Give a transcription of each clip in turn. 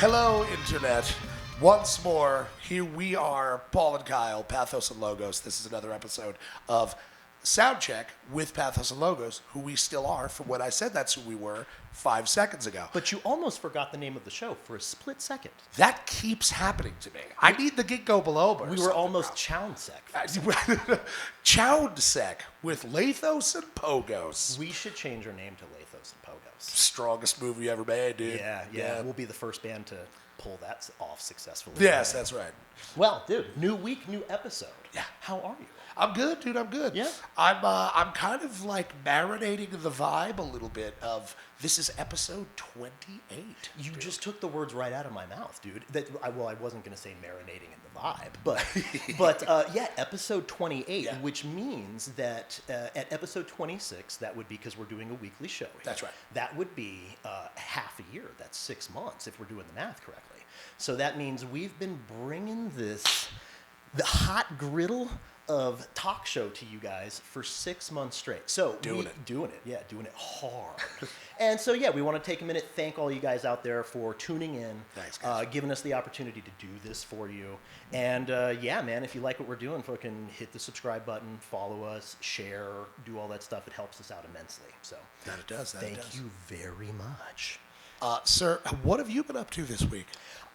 Hello, Internet. Once more, here we are, Paul and Kyle, Pathos and Logos. This is another episode of Soundcheck with Pathos and Logos, who we still are from when I said that's who we were 5 seconds ago. But you almost forgot the name of the show for a split second. That keeps happening to me. I need the Ginkgo biloba. We were almost Soundcheck. Soundcheck with Lathos and Pogos. We should change our name to Lathos and Pogos. Strongest movie ever made, dude. Yeah. We'll be the first band to pull that off successfully. Yes, that's right. Well, dude, new week, new episode. Yeah. How are you? I'm good, dude. I'm good. Yeah. I'm kind of like marinating the vibe a little bit of this is episode 28. You just took the words right out of my mouth, dude. I wasn't going to say marinating in the vibe, but yeah, episode 28, Yeah. which means that at episode 26, that would be because we're doing a weekly show. Here. That's right. That would be half a year. That's 6 months if we're doing the math correctly. So that means we've been bringing the hot griddle of talk show to you guys for 6 months straight. So doing it hard. And so yeah, we want to take a minute, thank all you guys out there for tuning in, Thanks, guys. giving us the opportunity to do this for you. And yeah, man, if you like what we're doing, fucking hit the subscribe button, follow us, share, do all that stuff. It helps us out immensely. So That it does. thank you very much. Sir, what have you been up to this week?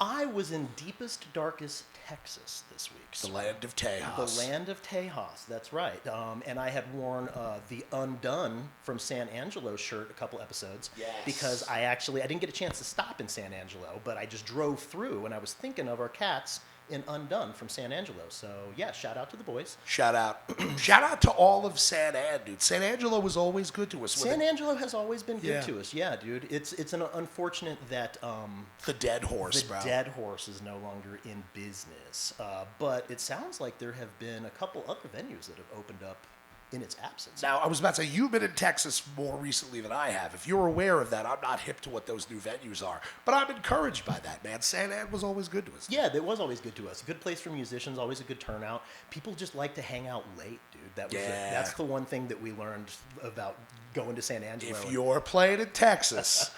I was in deepest, darkest Texas this week. The land of Tejas. The land of Tejas, that's right. And I had worn the Undone from San Angelo shirt a couple episodes. Yes. Because I didn't get a chance to stop in San Angelo, but I just drove through and I was thinking of our cats in Undone from San Angelo. So yeah, shout out to the boys. Shout out. Shout out to all of San An, dude. San Angelo was always good to us. San Angelo has always been good Yeah. to us. Yeah, dude. It's an unfortunate that The dead horse, bro. the dead horse is no longer in business. But it sounds like there have been a couple other venues that have opened up in its absence. Now, I was about to say, you've been in Texas more recently than I have. If you're aware of that, I'm not hip to what those new venues are. But I'm encouraged by that, man. San An was always good to us. Yeah, it was always good to us. Good place for musicians, always a good turnout. People just like to hang out late, dude. That's the one thing that we learned about going to San Angelo. If you're playing in Texas,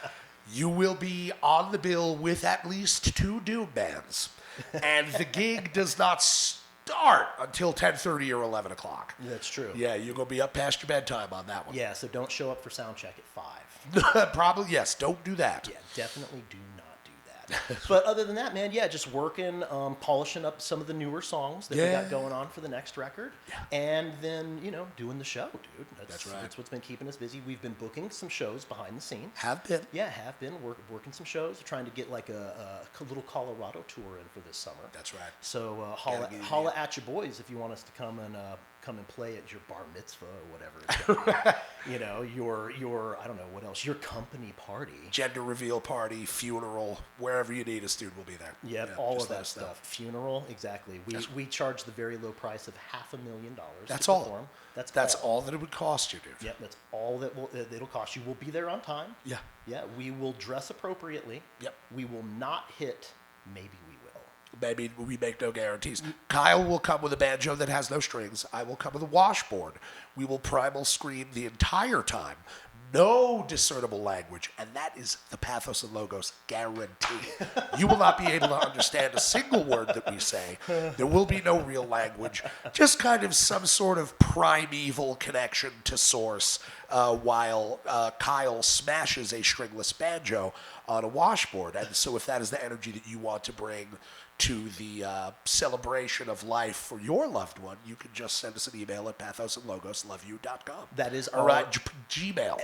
you will be on the bill with at least 2 doom bands. And the gig does not start until 10:30 or 11 o'clock. That's true. Yeah, you're going to be up past your bedtime on that one. Yeah, so don't show up for Soundcheck at 5. Probably, yes. Don't do that. Yeah, definitely do not do that. But other than that, man, yeah, just working, polishing up some of the newer songs that we Yeah. got going on for the next record. Yeah. And then, doing the show, dude. That's right. That's what's been keeping us busy. We've been booking some shows behind the scenes. Have been. Yeah, have been working some shows, trying to get like a little Colorado tour in for this summer. That's right. So Gotta get it holla at your boys if you want us to come and play at your bar mitzvah or whatever. Your I don't know what else, your company party. Gender reveal party, funeral, wherever you need us, dude, we'll be there. Yep, Yeah, all just of let that us know. stuff. Funeral, exactly. We charge the very low price of $500,000. That's to all. perform. That's all that it would cost you, dude. Yep, that's all that it'll cost you. We'll be there on time. Yeah. Yeah, we will dress appropriately. Yep. We will not hit. Maybe we will. Maybe we make no guarantees. Kyle will come with a banjo that has no strings. I will come with a washboard. We will primal scream the entire time. No discernible language, and that is the Pathos and Logos guarantee. You will not be able to understand a single word that we say. There will be no real language, just kind of some sort of primeval connection to source while Kyle smashes a stringless banjo on a washboard. And so if that is the energy that you want to bring to the celebration of life for your loved one, you can just send us an email at pathosandlogosloveyou.com. That is All right, Gmail.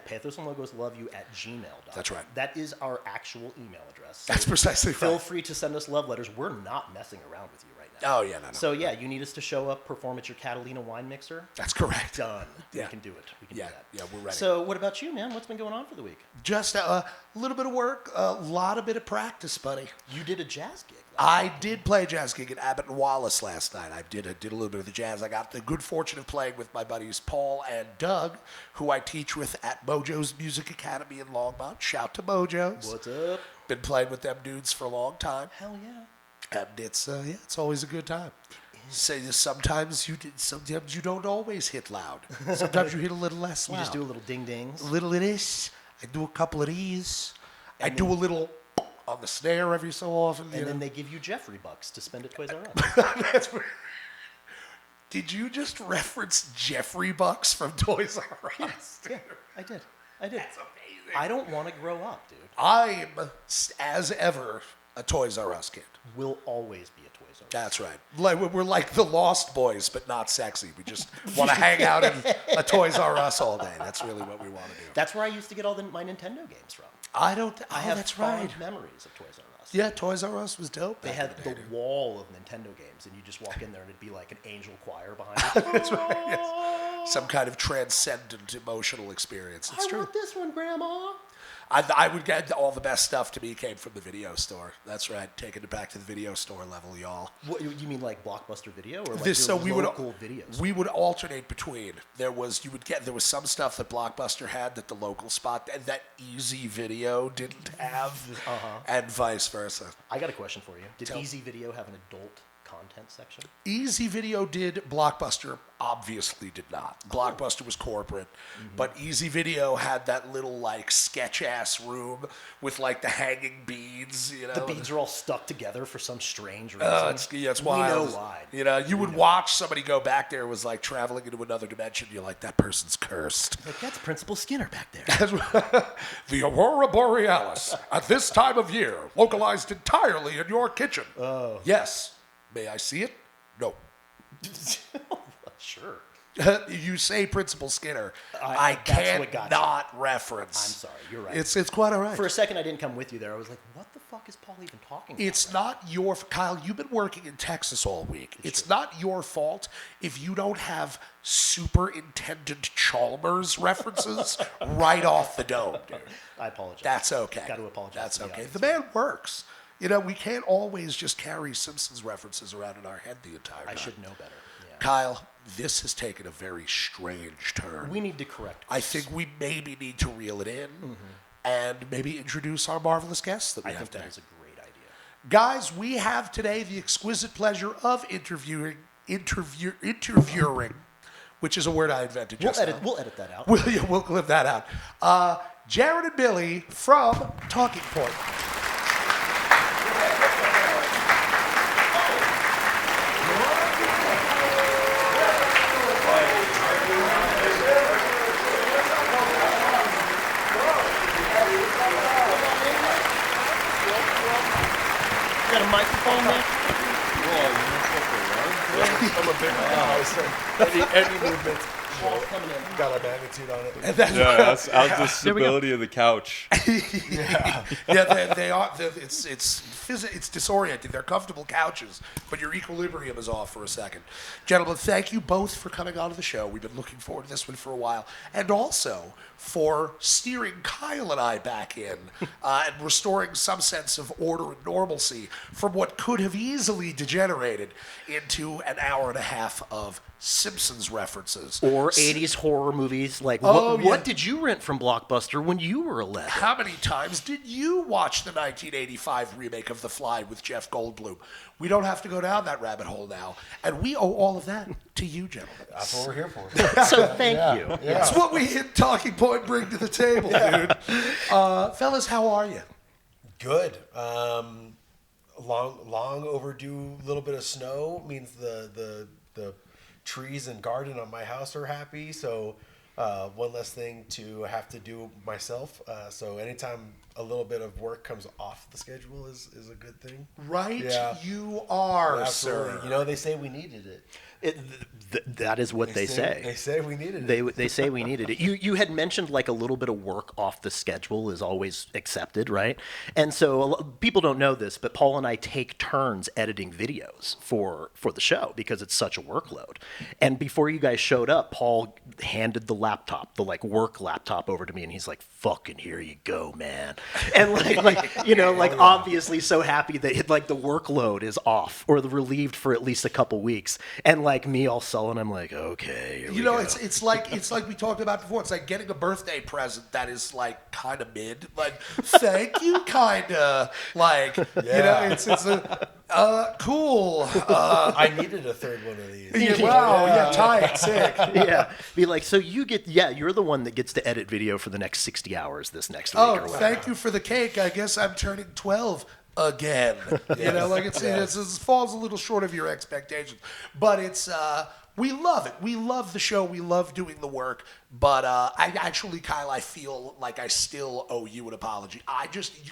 Pathos and Logos love you at gmail.com. That's right. That is our actual email address. So That's precisely feel right. free to send us love letters. We're not messing around with you right now. Oh, yeah, no. So yeah, you need us to show up, perform at your Catalina wine mixer. That's correct. Done. Yeah. We can do it. We can Yeah, do that. yeah, we're ready. So what about you, man? What's been going on for the week? Just a little bit of work, a lot of bit of practice, buddy. You did a jazz gig. I did play a jazz gig at Abbott and Wallace last night. I did a little bit of the jazz. I got the good fortune of playing with my buddies Paul and Doug, who I teach with at Mojo's Music Academy in Longmont. Shout to Mojo's. What's up? Been playing with them dudes for a long time. Hell yeah. And it's always a good time. Say sometimes you don't always hit loud. Sometimes you hit a little less loud. You just do a little ding dings. A little of this. I do a couple of these. I do a little on the snare every so often. And then they give you Jeffrey bucks to spend at Toys R Us. That's weird. Did you just reference Jeffrey Bucks from Toys R Us? Yeah, I did. That's amazing. I don't want to grow up, dude. I'm, as ever, a Toys R Us kid. Will always be a Toys R Us. That's right. We're like the Lost Boys, but not sexy. We just want to hang out in a Toys R Us all day. That's really what we want to do. That's where I used to get all my Nintendo games from. I have that's fond memories of Toys R Us. Yeah, Toys R Us was dope. They had the wall of Nintendo games, and you just walk in there, and it'd be like an angel choir behind it. That's right. Yes. Some kind of transcendent emotional experience. It's I true. want this one, Grandma. I would get all the best stuff to me came from the video store. That's right. Taking it back to the video store level, y'all. What you mean, like Blockbuster Video, or like local videos? We would alternate between. There was some stuff that Blockbuster had that the local spot and that Easy Video didn't have, and vice versa. I got a question for you. Did Tell- Easy Video have an adult content section? Easy Video did. Blockbuster obviously did not. Blockbuster was corporate, but Easy Video had that little like sketch ass room with like the hanging beads. You know, The beads are all stuck together for some strange reason. it's wild. We know why. You know, you would watch somebody go back there. It was like traveling into another dimension. You're like, that person's cursed. Like, that's Principal Skinner back there. The Aurora Borealis at this time of year, localized entirely in your kitchen. Oh. Yes. May I see it? No. Sure. You say Principal Skinner. I that's what got cannot reference. I'm sorry, you're right. It's quite all right. For a second, I didn't come with you there. I was like, what the fuck is Paul even talking about? It's not your... Kyle, you've been working in Texas all week. It's not your fault if you don't have Superintendent Chalmers references right off the dome, dude. I apologize. That's okay. Got to apologize. That's to the okay. audience. The man works. You know, we can't always just carry Simpsons references around in our head the entire time. I should know better. Yeah. Kyle, this has taken a very strange turn. We need to correct I this. think we maybe need to reel it in and maybe introduce our marvelous guests that we I have think that today. is a great idea. Guys, we have today the exquisite pleasure of interviewing, which is a word I invented just now. We'll edit that out. We'll clip that out. Jaren and Billy from Talking Point. You got a microphone there? I'm a big guy, so any movement Paul's coming in. got a magnitude on it. And that's Yeah, that's the stability of the couch. yeah, they are. It's disorienting. They're comfortable couches, but your equilibrium is off for a second. Gentlemen, thank you both for coming on to the show. We've been looking forward to this one for a while, and also for steering Kyle and I back in and restoring some sense of order and normalcy from what could have easily degenerated into an hour and a half of Simpsons references. Or 80s horror movies. Like, Oh, what yeah. did you rent from Blockbuster when you were 11? How many times did you watch the 1985 remake of The Fly with Jeff Goldblum? We don't have to go down that rabbit hole now. And we owe all of that to you, gentlemen. That's what we're here for. So thank you. That's what we in Talking Point bring to the table, dude. Fellas, how are you? Good. Long overdue little bit of snow means the trees and garden on my house are happy. So one less thing to have to do myself. So anytime a little bit of work comes off the schedule is a good thing. Right, Yeah. you are, Absolutely. sir. You know, they say we needed it. That is what they say. They say we needed it. They say we needed it. You had mentioned like a little bit of work off the schedule is always accepted, right? And so people don't know this, but Paul and I take turns editing videos for the show because it's such a workload. And before you guys showed up, Paul handed the laptop, the like work laptop, over to me, and he's like, "Fucking here you go, man." And obviously so happy that like the workload is off or relieved for at least a couple weeks. And like me all sullen, I'm like, okay, here we go. It's like we talked about before. It's like getting a birthday present that is like kind of mid. Like, thank you, kind of. Like, you know, it's cool. I needed a third one of these. Yeah, wow, yeah, tight, sick. Yeah, be like, so you're the one that gets to edit video for the next 60 hours this next week. Oh, or whatever. thank you for the cake. I guess I'm turning 12 again. You know, like it falls a little short of your expectations, but it's we love it. We love the show. We love doing the work. But I actually, Kyle, I feel like I still owe you an apology.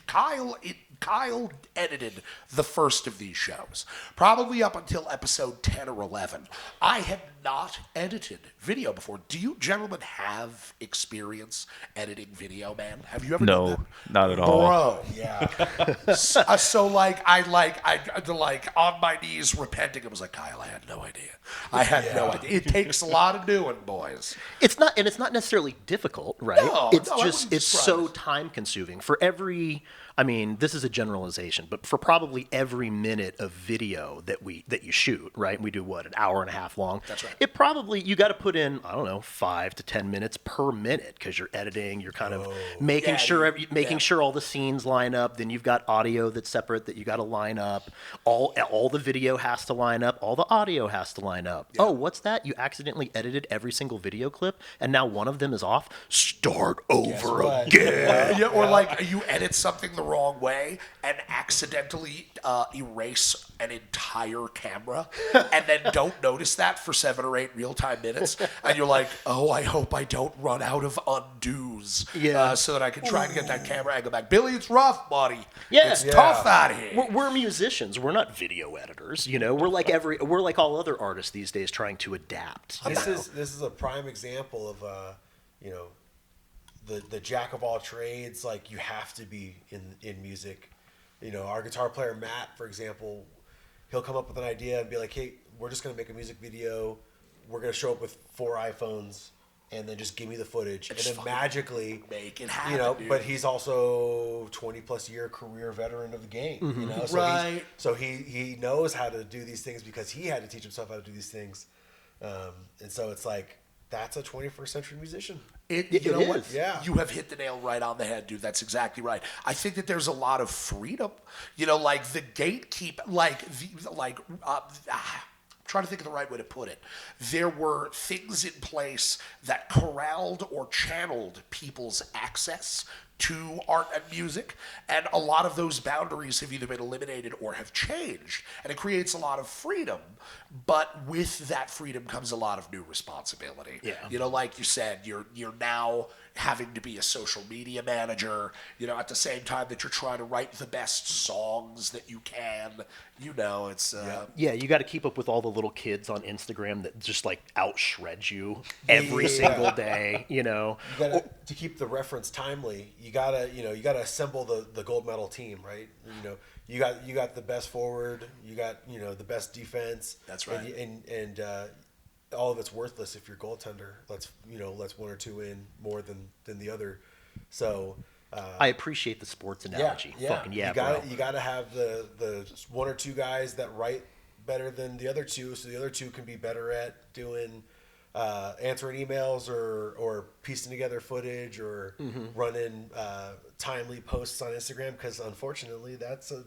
Kyle edited the first of these shows, probably up until episode 10 or 11. I had not edited video before. Do you gentlemen have experience editing video, man? Have you ever done No, that? not at all. Bro. Yeah. So like I on my knees repenting. I was like, Kyle, I had no idea. I had no idea. It takes a lot of doing, boys. It's not necessarily difficult, right? No, it's no, I just wouldn't it's describe so it. time consuming. For every, I mean, this is a generalization, but for probably every minute of video that you shoot, right? We do what, an hour and a half long. That's right. It probably, you got to put in, I don't know, 5 to 10 minutes per minute because you're editing, you're kind of making sure all the scenes line up. Then you've got audio that's separate that you got to line up. All the video has to line up. All the audio has to line up. Oh, what's that? You accidentally edited every single video clip, and now one of them is off. Start over what? again. Yeah, or like you edit something the wrong way and accidentally erase an entire camera and then don't notice that for 7 or 8 real-time minutes. And you're like, oh, I hope I don't run out of undos so that I can try to get that camera angle back. Billy, it's rough, buddy. Yeah. It's tough out here. We're musicians. We're not video editors. You know, we're like all other artists these days trying to adapt. This is a prime example of you know, the jack of all trades. Like, you have to be in music. You know, our guitar player Matt, for example, he'll come up with an idea and be like, hey, we're just gonna make a music video. We're gonna show up with 4 iPhones and then just give me the footage, and then magically make it happen. You know, dude. but he's also 20+ year career veteran of the game. You know, so he knows how to do these things because he had to teach himself how to do these things. And so it's like, that's a 21st century musician. You know what? Yeah. You have hit the nail right on the head, dude. That's exactly right. I think that there's a lot of freedom. You know, like the gatekeep, trying to think of the right way to put it. There were things in place that corralled or channeled people's access to art and music, and a lot of those boundaries have either been eliminated or have changed, and it creates a lot of freedom, but with that freedom comes a lot of new responsibility. Yeah. You know, like you said, you're now having to be a social media manager, you know, at the same time that you're trying to write the best songs that you can. You know, it's Yeah, you got to keep up with all the little kids on Instagram that just like out shred you every single day. You know, You gotta, to keep the reference timely, you gotta assemble the gold medal team, right? You know, you got the best forward, you got, you know, the best defense. That's right. And all of it's worthless if your goaltender lets 1 or 2 in more than the other. So I appreciate the sports analogy. Fucking yeah, bro. You gotta have the 1 or 2 guys that write better than the other 2, so the other 2 can be better at doing answering emails or piecing together footage or running timely posts on Instagram, because unfortunately that's a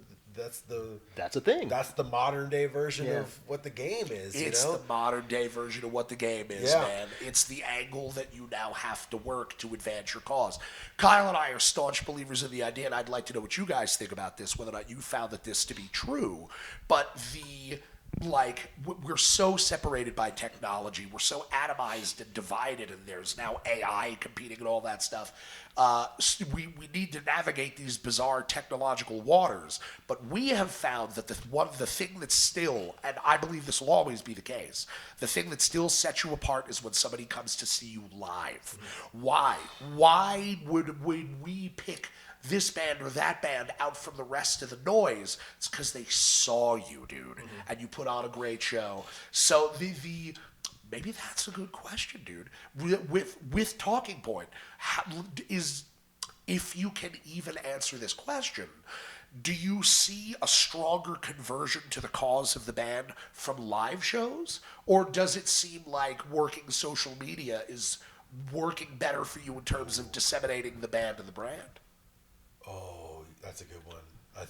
thing. That's the modern day version of what the game is. It's you know? the modern day version of what the game is, man. It's the angle that you now have to work to advance your cause. Kyle and I are staunch believers in the idea, and I'd like to know what you guys think about this, whether or not you found that this to be true. But we're so separated by technology. We're so atomized and divided, and there's now AI competing and all that stuff. We need to navigate these bizarre technological waters. But we have found that the thing that's still, and I believe this will always be the case, the thing that still sets you apart is when somebody comes to see you live. Why? Why would we pick this band or that band out from the rest of the noise? It's because they saw you, dude, and you put on a great show. So maybe that's a good question, dude. With Talking Point, if you can even answer this question, do you see a stronger conversion to the cause of the band from live shows, or does it seem like working social media is working better for you in terms of disseminating the band and the brand? Oh, that's a good one. I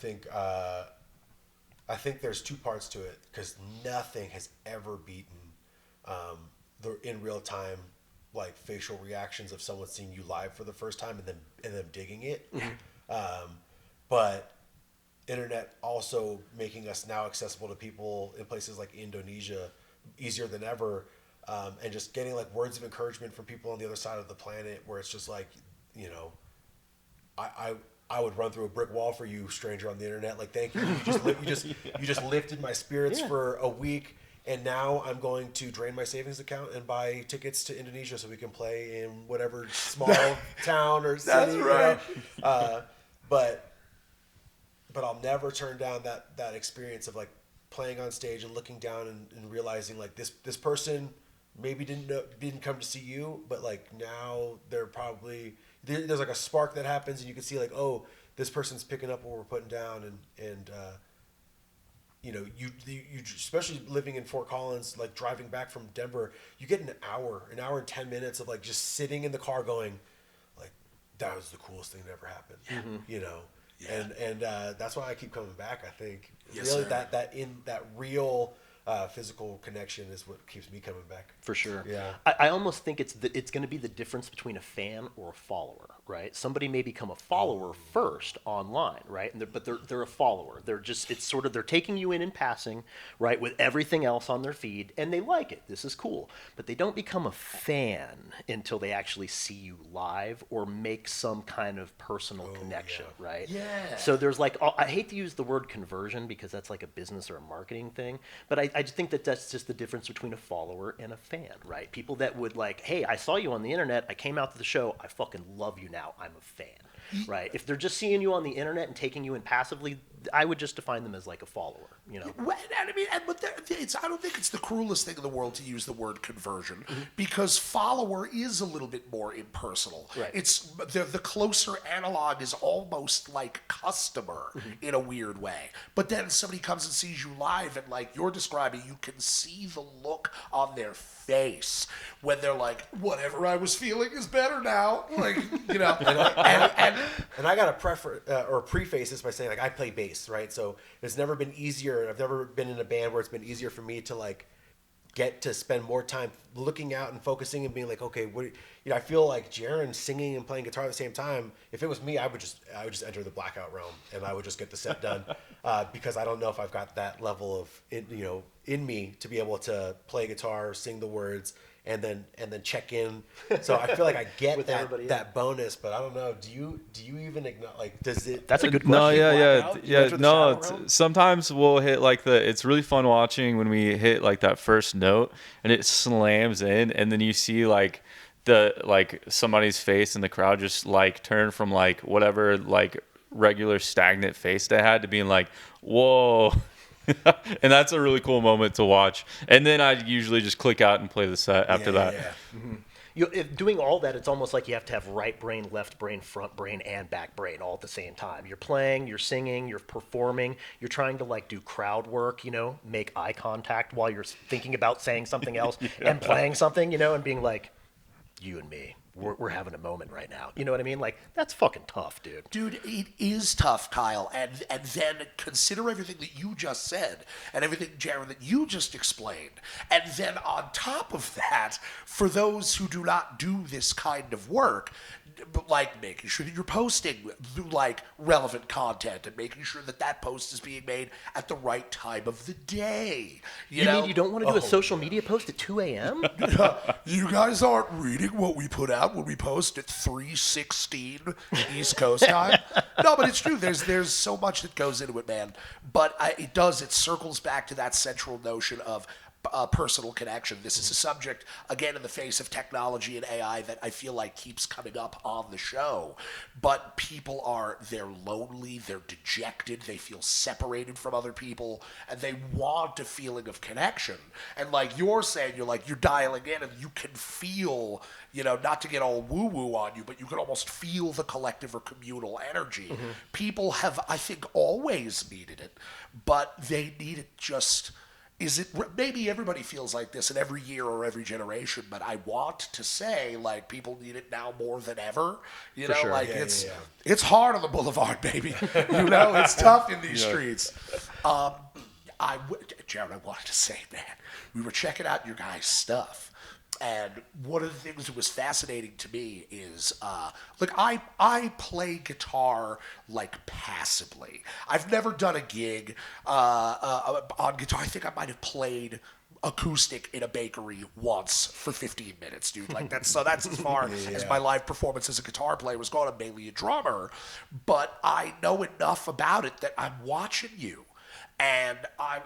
think there's two parts to it, because nothing has ever beaten the in real time like facial reactions of someone seeing you live for the first time and then digging it. But internet also making us now accessible to people in places like Indonesia easier than ever, and just getting like words of encouragement from people on the other side of the planet, where it's just like, you know, I would run through a brick wall for you, stranger on the internet. Like, thank you. You just lifted my spirits for a week, and now I'm going to drain my savings account and buy tickets to Indonesia so we can play in whatever small town or city. That's right. You know? But I'll never turn down that experience of like playing on stage and looking down and realizing like this person maybe didn't come to see you, but like now they're probably there's like a spark that happens, and you can see like, oh, this person's picking up what we're putting down, and you know, you especially living in Fort Collins, like driving back from Denver, you get an hour and 10 minutes of like just sitting in the car going, like, that was the coolest thing that ever happened, you know. Yeah. And that's why I keep coming back. I think really sir. that real physical connection is what keeps me coming back. For sure. Yeah. I almost think it's going to be the difference between a fan or a follower, right? Somebody may become a follower first online, right? But they're a follower. They're taking you in passing, right, with everything else on their feed, and they like it. This is cool. But they don't become a fan until they actually see you live or make some kind of personal connection, right? Yeah. So there's like, I hate to use the word conversion because that's like a business or a marketing thing, but I just think that's just the difference between a follower and a fan, right? People that would like, hey, I saw you on the internet, I came out to the show, I fucking love you now, I'm a fan, right? If they're just seeing you on the internet and taking you in passively, I would just define them as like a follower, you know? Well, and I mean, I don't think it's the cruelest thing in the world to use the word conversion, because follower is a little bit more impersonal. Right. It's the closer analog is almost like customer in a weird way. But then somebody comes and sees you live, and like you're describing, you can see the look on their face when they're like, whatever I was feeling is better now. Like, you know, And I gotta preface this by saying, like, I play bass, right? So it's never been easier. I've never been in a band where it's been easier for me to like get to spend more time looking out and focusing and being like, okay, what, you know, I feel like Jaren singing and playing guitar at the same time. If it was me, I would just enter the blackout realm and I would just get the set done, because I don't know if I've got that level of in me to be able to play guitar, sing the words, and then check in. So I feel like I get that bonus, but I don't know. Do you even acknowledge, like, does it? That's a good No, question. yeah. Sometimes we'll hit like it's really fun watching when we hit like that first note and it slams in, and then you see like somebody's face in the crowd just like turn from like whatever like regular stagnant face they had to being like, whoa. And that's a really cool moment to watch. And then I usually just click out and play the set after that. Yeah. If doing all that, it's almost like you have to have right brain, left brain, front brain, and back brain all at the same time. You're playing, you're singing, you're performing, you're trying to like do crowd work, make eye contact while you're thinking about saying something else and playing something, and being like, you and me. We're having a moment right now. You know what I mean? Like, that's fucking tough, dude. Dude, it is tough, Kyle. And then consider everything that you just said and everything, Jaren, that you just explained. And then on top of that, for those who do not do this kind of work, like making sure that you're posting like relevant content and making sure that post is being made at the right time of the day. You know? Mean you don't want to do a social media post at 2 a.m.? You guys aren't reading what we put out when we post at 3:16 East Coast time. No, but it's true. There's so much that goes into it, man. But it circles back to that central notion of personal connection. This is a subject, again, in the face of technology and AI that I feel like keeps coming up on the show. But people they're lonely, they're dejected, they feel separated from other people, and they want a feeling of connection. And like you're saying, you're dialing in and you can feel, not to get all woo-woo on you, but you can almost feel the collective or communal energy. People have, I think, always needed it, but they need it just is it maybe everybody feels like this in every year or every generation, but I want to say like people need it now more than ever. You know, sure. like Yeah, it's yeah, yeah. it's hard on the boulevard, baby. You know, it's tough in these streets. Jaren, I wanted to say, man, we were checking out your guys' stuff. And one of the things that was fascinating to me is, like, I play guitar, like, passively. I've never done a gig on guitar. I think I might have played acoustic in a bakery once for 15 minutes, dude. Like, that's as far as my live performance as a guitar player was going. I'm mainly a drummer. But I know enough about it that I'm watching you. And I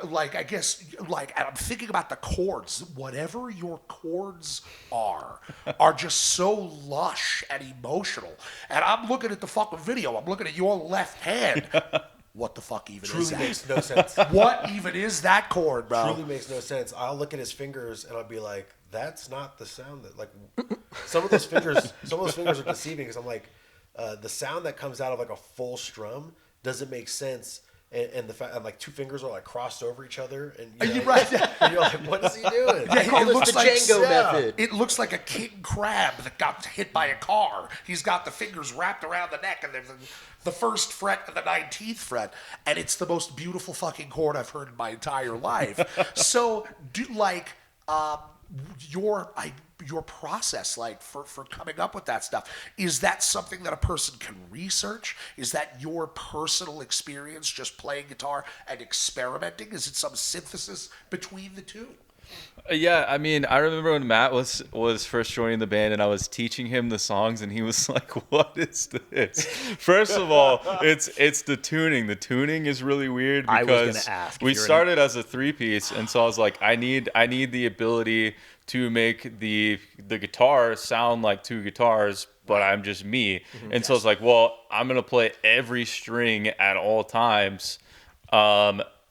guess, and I'm thinking about the chords. Whatever your chords are just so lush and emotional. And I'm looking at the fucking video. I'm looking at your left hand. What the fuck even is Truly that? makes no sense. What even is that chord, bro? Truly makes no sense. I'll look at his fingers and I'll be like, that's not the sound that, like, some of those fingers are deceiving because I'm like, the sound that comes out of like a full strum doesn't make sense. And the fact like two fingers are like crossed over each other, and you know, and you're like, what is he doing? Yeah, Call it this looks the like Django method. It looks like a king crab that got hit by a car. He's got the fingers wrapped around the neck, and there's the first fret and the 19th fret, and it's the most beautiful fucking chord I've heard in my entire life. So, your process, like for coming up with that stuff, is that something that a person can research? Is that your personal experience just playing guitar and experimenting? Is it some synthesis between the two? Yeah, I mean, I remember when Matt was first joining the band, and I was teaching him the songs, and he was like, "What is this?" First of all, it's the tuning. The tuning is really weird I was because gonna ask if we you're started as a 3-piece, and so I was like, I need the ability to make the guitar sound like two guitars, but I'm just me. And so I was like, well, I'm gonna play every string at all times.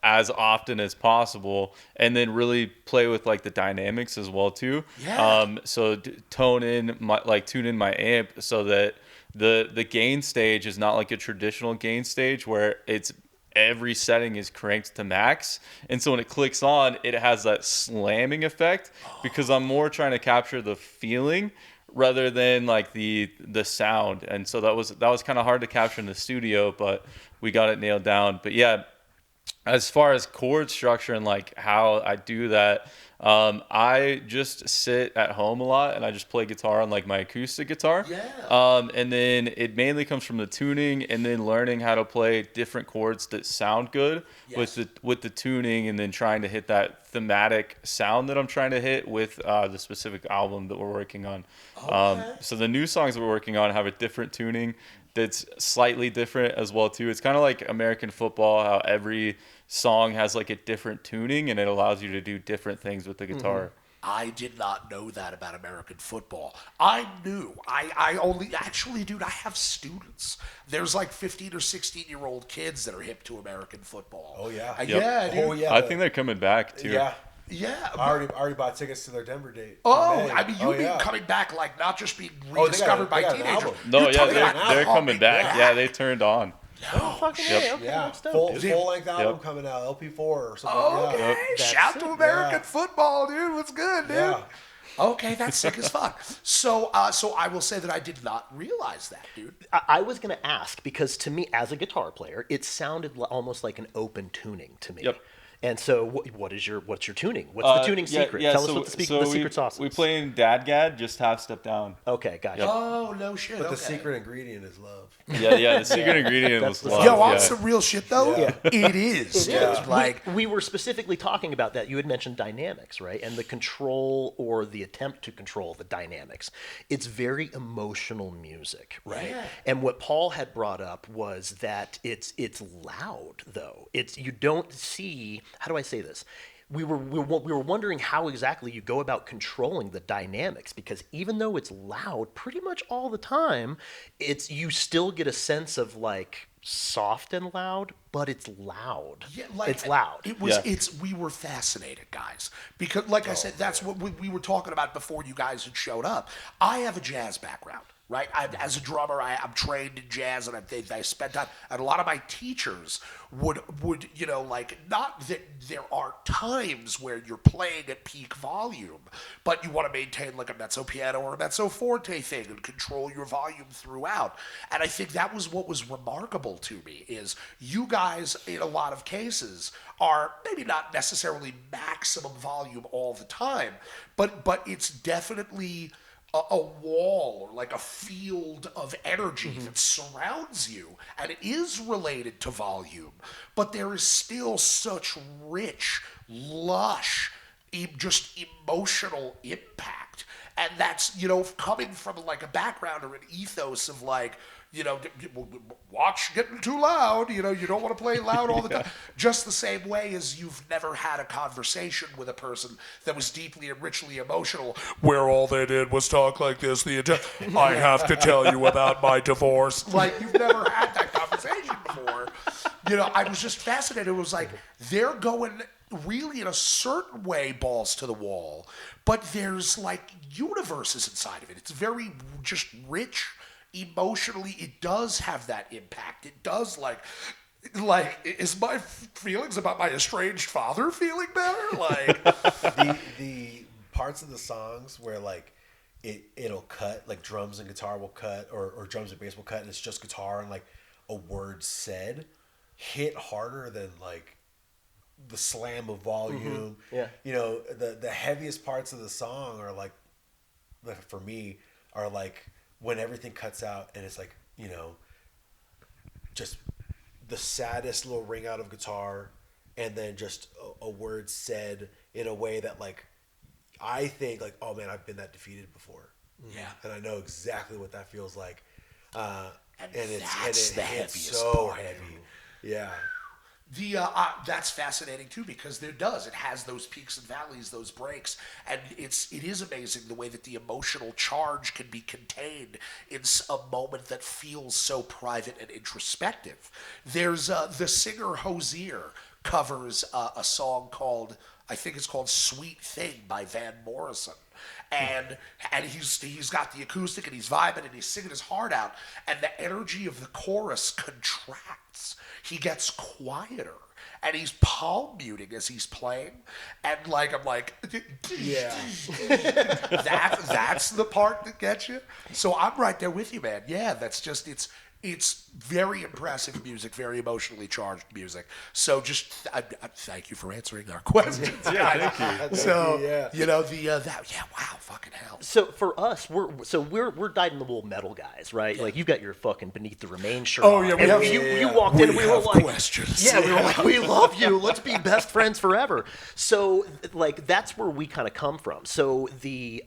As often as possible, and then really play with like the dynamics as well too. Yeah. So tune in my amp so that the gain stage is not like a traditional gain stage where it's every setting is cranked to max, and so when it clicks on, it has that slamming effect because I'm more trying to capture the feeling rather than like the sound. And so that was kind of hard to capture in the studio, but we got it nailed down. But yeah, as far as chord structure and like how I do that, I just sit at home a lot and I just play guitar on like my acoustic guitar. Yeah. And then it mainly comes from the tuning and then learning how to play different chords that sound good Yes. with the tuning, and then trying to hit that thematic sound that I'm trying to hit with the specific album that we're working on. So the new songs that we're working on have a different tuning that's slightly different as well too. It's kind of like American football, how every song has like a different tuning and it allows you to do different things with the guitar. I did not know that about American football. I knew. I only actually, dude, I have students. There's like 15 or 16-year-old kids that are hip to American football. Oh, yeah. Yeah, dude. Oh, yeah. I think they're coming back too. Yeah. Yeah. I already bought tickets to their Denver date. Oh, in May. I mean, you mean yeah. coming back, like not just being they got rediscovered by they got an teenagers. album. No, You're yeah, talking about they're coming coming back. Yeah, they turned on. Oh, fucking Yep. yeah, okay, Yeah, that's dope, full dude. length album Yep. coming out, LP4 or something. Okay, Yeah. That's shout to sick. American Yeah. football, dude. What's good, dude? Yeah. Okay, that's sick as fuck. So I will say that I did not realize that, dude. I was going to ask because to me, as a guitar player, it sounded almost like an open tuning to me. Yep. And so, what's your tuning? What's the tuning secret? Tell us what the secret sauce is. We play in Dadgad, just half step down. Okay, gotcha. Oh, no shit. But okay. the secret ingredient is love. Yeah, the secret ingredient That's was the love. Yo, on yeah. some real shit though, Yeah. it is. It is. Like, we were specifically talking about that. You had mentioned dynamics, right? And the control or the attempt to control the dynamics. It's very emotional music, right? Yeah. And what Paul had brought up was that it's loud though. You don't see, how do I say this? We were wondering how exactly you go about controlling the dynamics, because even though it's loud pretty much all the time, you still get a sense of like soft and loud, but it's loud. Yeah, It's loud. It was. Yeah. We were fascinated, guys, because, like I said, that's what we were talking about before you guys had showed up. I have a jazz background, right? As a drummer, I'm trained in jazz, and I spent time. And a lot of my teachers would like, not that there are times where you're playing at peak volume, but you want to maintain like a mezzo piano or a mezzo forte thing and control your volume throughout. And I think that was what was remarkable to me, is you guys in a lot of cases are maybe not necessarily maximum volume all the time, but it's definitely a wall or like a field of energy that surrounds you, and it is related to volume, but there is still such rich, lush, just emotional impact. And that's, coming from like a background or an ethos of like, watch getting too loud, you don't want to play loud all the time. Just the same way as you've never had a conversation with a person that was deeply and richly emotional, where all they did was talk like this the entire, I have to tell you about my divorce. Like, you've never had that conversation before. I was just fascinated. It was like, they're going really in a certain way balls to the wall, but there's like universes inside of it. It's very just rich. Emotionally, it does have that impact. It does like is my feelings about my estranged father feeling better? Like the parts of the songs where like it'll cut, like drums and guitar will cut, or drums and bass will cut, and it's just guitar and like a word said, hit harder than like the slam of volume. Yeah. The heaviest parts of the song are like, for me, are like when everything cuts out and it's like, just the saddest little ring out of guitar, and then just a word said in a way that like, I think like, oh man, I've been that defeated before. Yeah. And I know exactly what that feels like. and It that's the hits heaviest so part. heavy. Yeah. That's fascinating too, because it has those peaks and valleys, those breaks, and it is amazing the way that the emotional charge can be contained in a moment that feels so private and introspective. There's the singer Hozier covers a song called, I think it's called "Sweet Thing" by Van Morrison. And he's got the acoustic and he's vibing and he's singing his heart out, and the energy of the chorus contracts. He gets quieter and he's palm muting as he's playing, and like I'm like, Yeah. that's the part that gets you. So I'm right there with you, man. Yeah, that's just it's very impressive music, very emotionally charged music. So just I thank you for answering our questions. Yeah, thank you. So Yeah. wow, fucking hell. So for us, we're dyed-in-the-wool metal guys, right? Like you've got your fucking Beneath the Remains shirt. Oh, on. yeah, we And have- you walked in and we were have like, questions. yeah, we were like, we love you. Let's be best friends forever. So like that's where we kind of come from. So the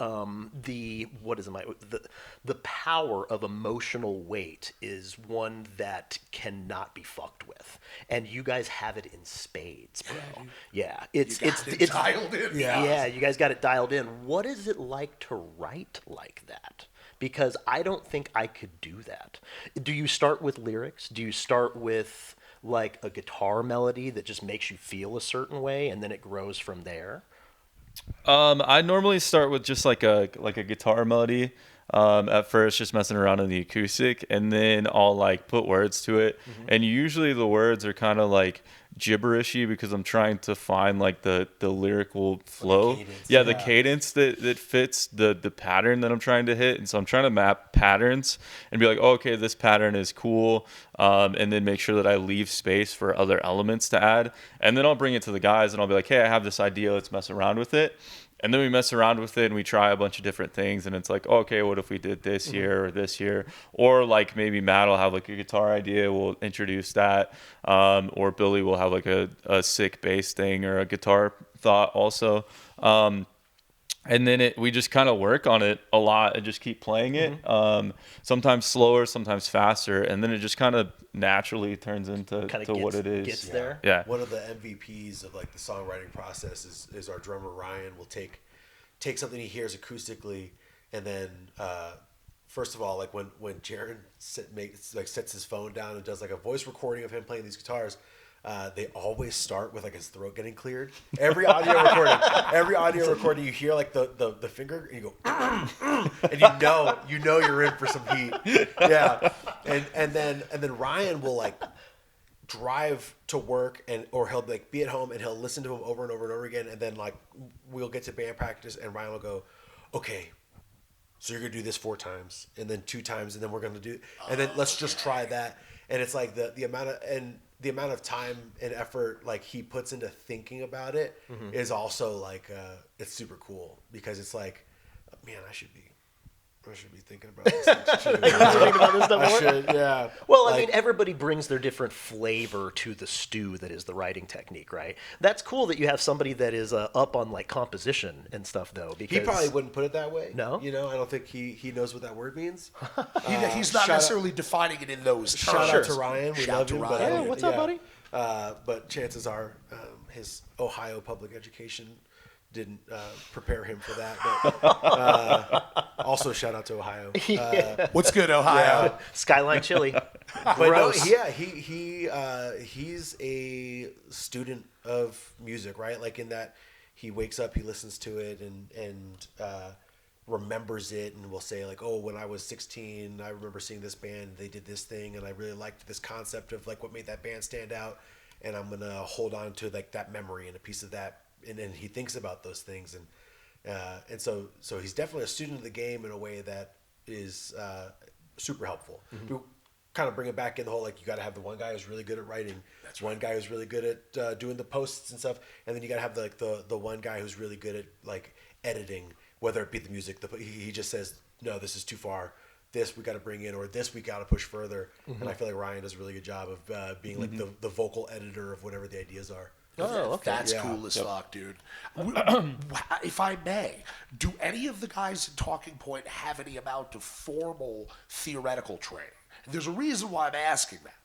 power of emotional weight is one that cannot be fucked with, and you guys have it in spades, bro. Yeah, it's dialed in. Yeah, you guys got it dialed in. What is it like to write like that? Because I don't think I could do that. Do you start with lyrics? Do you start with like a guitar melody that just makes you feel a certain way, and then it grows from there? I normally start with just like a guitar melody. At first, just messing around on the acoustic, and then I'll like put words to it. And usually the words are kind of like gibberishy because I'm trying to find like the lyrical flow. cadence, The cadence that fits the pattern that I'm trying to hit. And so I'm trying to map patterns and be like, oh, okay, this pattern is cool. And then make sure that I leave space for other elements to add. And then I'll bring it to the guys and I'll be like, hey, I have this idea. Let's mess around with it. And then we mess around with it and we try a bunch of different things. And it's like, oh, okay, what if we did this here or this here? Or like maybe Matt will have like a guitar idea. We'll introduce that. Or Billy will have like a sick bass thing or a guitar thought also. And then we just kind of work on it a lot and just keep playing it. Sometimes slower, sometimes faster. And then it just kind of naturally turns into what it is. Gets there. Yeah. One of the MVPs of like the songwriting process is our drummer Ryan will take something he hears acoustically and then first of all, like when Jaren sets his phone down and does like a voice recording of him playing these guitars, they always start with like his throat getting cleared. Every audio recording, you hear like the finger, and you go, and you know you're in for some heat. Yeah, and then Ryan will like drive to work or he'll like be at home and he'll listen to him over and over and over again, and then like we'll get to band practice and Ryan will go, okay, so you're gonna do this 4 times and then 2 times and then we're gonna do, and then let's just try that. And it's like the amount of time and effort like he puts into thinking about it is also like it's super cool, because it's like, man, I should be thinking about this things too. I should, yeah. Well, I mean, everybody brings their different flavor to the stew that is the writing technique, right? That's cool that you have somebody that is up on like composition and stuff, though. Because he probably wouldn't put it that way. No, I don't think he knows what that word means. He's not necessarily defining it in those terms. Shout out to Ryan. We love him. Yeah, what's up, buddy? But chances are his Ohio public education didn't prepare him for that. But also shout out to Ohio. What's good, Ohio? Yeah. Skyline chili. But no, yeah, he's a student of music, right? Like in that he wakes up, he listens to it, and remembers it, and will say like, oh, when I was 16, I remember seeing this band, they did this thing, and I really liked this concept of like what made that band stand out, and I'm gonna hold on to like that memory and a piece of that. And then he thinks about those things, and so he's definitely a student of the game in a way that is super helpful. We kind of bring it back in the whole like, you got to have the one guy who's really good at writing, that's one guy who's really good at doing the posts and stuff, and then you got to have the one guy who's really good at like editing, whether it be the music. He just says, no, this is too far. This we got to bring in, or this we got to push further. And I feel like Ryan does a really good job of being like the vocal editor of whatever the ideas are. Oh, okay. That's cool as fuck, dude. If I may, do any of the guys in Talking Point have any amount of formal theoretical training? There's a reason why I'm asking that.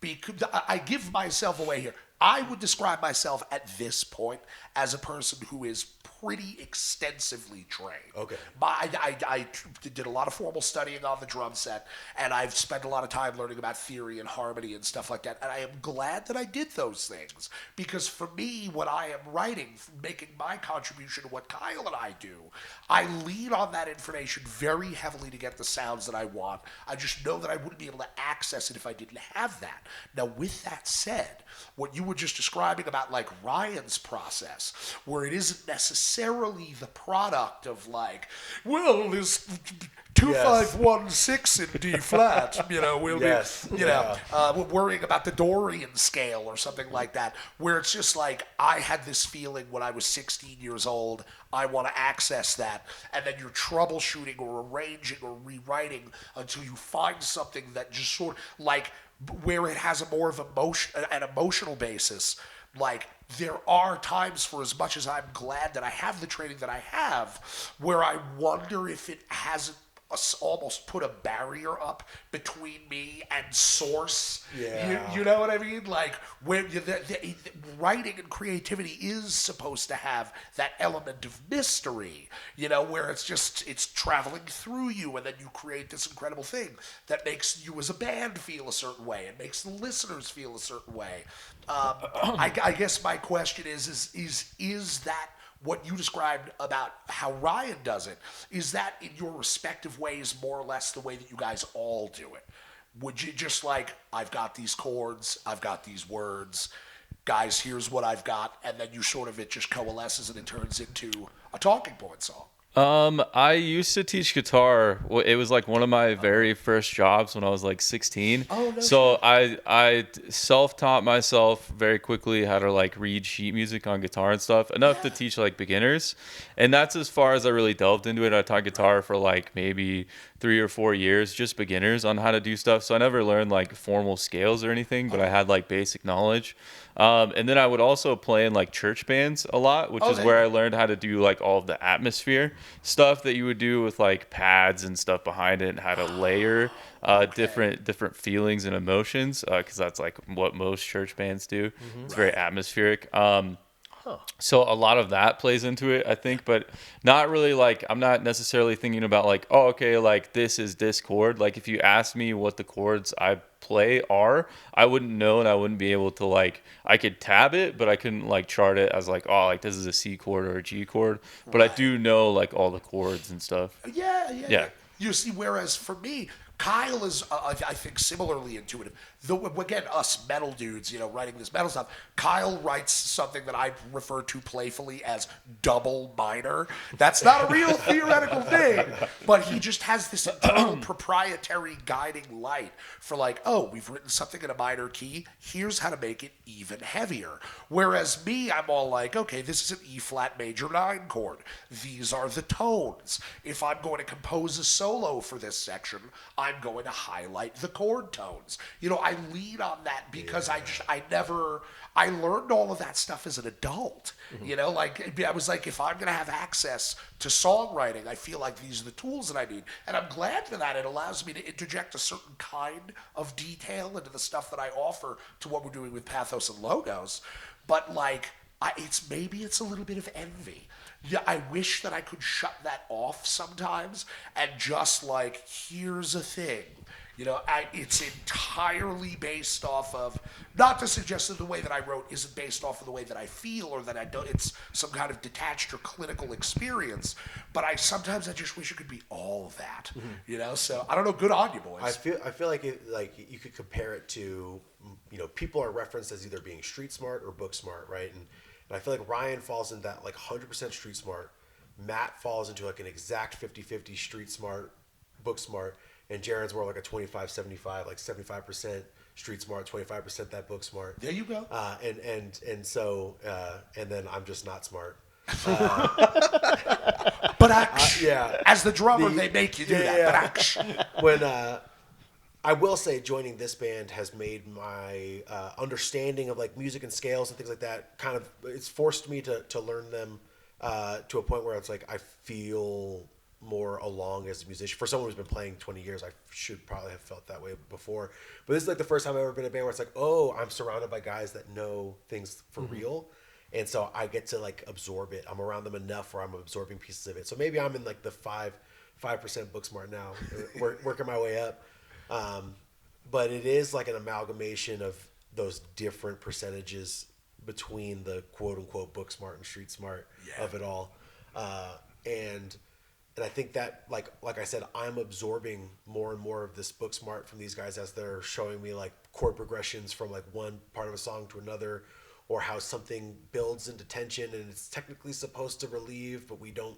Because I give myself away here. I would describe myself at this point as a person who is pretty extensively trained. Okay. I did a lot of formal studying on the drum set, and I've spent a lot of time learning about theory and harmony and stuff like that. And I am glad that I did those things, because for me, when I am writing, making my contribution to what Kyle and I do, I lean on that information very heavily to get the sounds that I want. I just know that I wouldn't be able to access it if I didn't have that. Now, with that said, what you were just describing about like Ryan's process, where it isn't necessarily the product of like, well, this 2516 in D flat, we'll be, worrying about the Dorian scale or something like that, where it's just like, I had this feeling when I was 16 years old, I want to access that, and then you're troubleshooting or arranging or rewriting until you find something that just sort of like, where it has a more of an emotional basis. Like, there are times, for as much as I'm glad that I have the training that I have, where I wonder if it hasn't almost put a barrier up between me and source. Yeah. You know what I mean? Like, where the writing and creativity is supposed to have that element of mystery, where it's traveling through you, and then you create this incredible thing that makes you as a band feel a certain way and makes the listeners feel a certain way. I guess my question is that what you described about how Ryan does it, is that in your respective ways more or less the way that you guys all do it? Would you just like, I've got these chords, I've got these words, guys, here's what I've got, and then you sort of, it just coalesces and it turns into a Talking Point song? I used to teach guitar. It was like one of my very first jobs when I was like 16. Oh, no so I self-taught myself very quickly how to like read sheet music on guitar and stuff, enough to teach like beginners. And that's as far as I really delved into it. I taught guitar for like maybe 3 or 4 years, just beginners on how to do stuff. So I never learned like formal scales or anything, but I had like basic knowledge. And then I would also play in like church bands a lot, which is where I learned how to do like all of the atmosphere stuff that you would do with like pads and stuff behind it, and how to layer different feelings and emotions, because that's like what most church bands do. It's very atmospheric. So a lot of that plays into it, I think, but not really like I'm not necessarily thinking about like, oh, okay, like this is this chord. Like if you ask me what the chords I play are, I wouldn't know and I wouldn't be able to like I could tab it, but I couldn't like chart it as like, oh, like this is a C chord or a G chord. But I do know like all the chords and stuff. Yeah. You see, whereas for me, Kyle is, I think, similarly intuitive. Though, again, us metal dudes, writing this metal stuff, Kyle writes something that I refer to playfully as double minor. That's not a real theoretical thing, but he just has this internal proprietary guiding light for like, oh, we've written something in a minor key. Here's how to make it even heavier. Whereas me, I'm all like, okay, this is an E flat major 9 chord. These are the tones. If I'm going to compose a solo for this section, I'm going to highlight the chord tones. I lean on that because I learned all of that stuff as an adult. I was like, if I'm going to have access to songwriting, I feel like these are the tools that I need. And I'm glad for that. It allows me to interject a certain kind of detail into the stuff that I offer to what we're doing with Pathos and Logos. But like, it's a little bit of envy. Yeah, I wish that I could shut that off sometimes and just like, here's a thing. It's entirely based off of, not to suggest that the way that I wrote isn't based off of the way that I feel or that I don't, it's some kind of detached or clinical experience, but sometimes I just wish it could be all of that, so I don't know, good on you boys. I feel like you could compare it to, people are referenced as either being street smart or book smart, right? And I feel like Ryan falls in that like 100% street smart. Matt falls into like an exact 50-50 street smart, book smart. And Jaren's more like a 25-75, like 75% street smart, 25% that book smart. There you go. So then I'm just not smart. But as the drummer, they make you do that. Yeah. But when I will say, joining this band has made my understanding of like music and scales and things like that it's forced me to learn them to a point where it's like I feel more along as a musician. For someone who's been playing 20 years, I should probably have felt that way before. But this is like the first time I've ever been in a band where it's like, oh, I'm surrounded by guys that know things for real. And so I get to like absorb it. I'm around them enough where I'm absorbing pieces of it. So maybe I'm in like the 5% book smart now, working my way up. But it is like an amalgamation of those different percentages between the quote unquote book smart and street smart of it all. And I think that, like I said, I'm absorbing more and more of this book smart from these guys as they're showing me like chord progressions from like one part of a song to another, or how something builds into tension and it's technically supposed to relieve, but we don't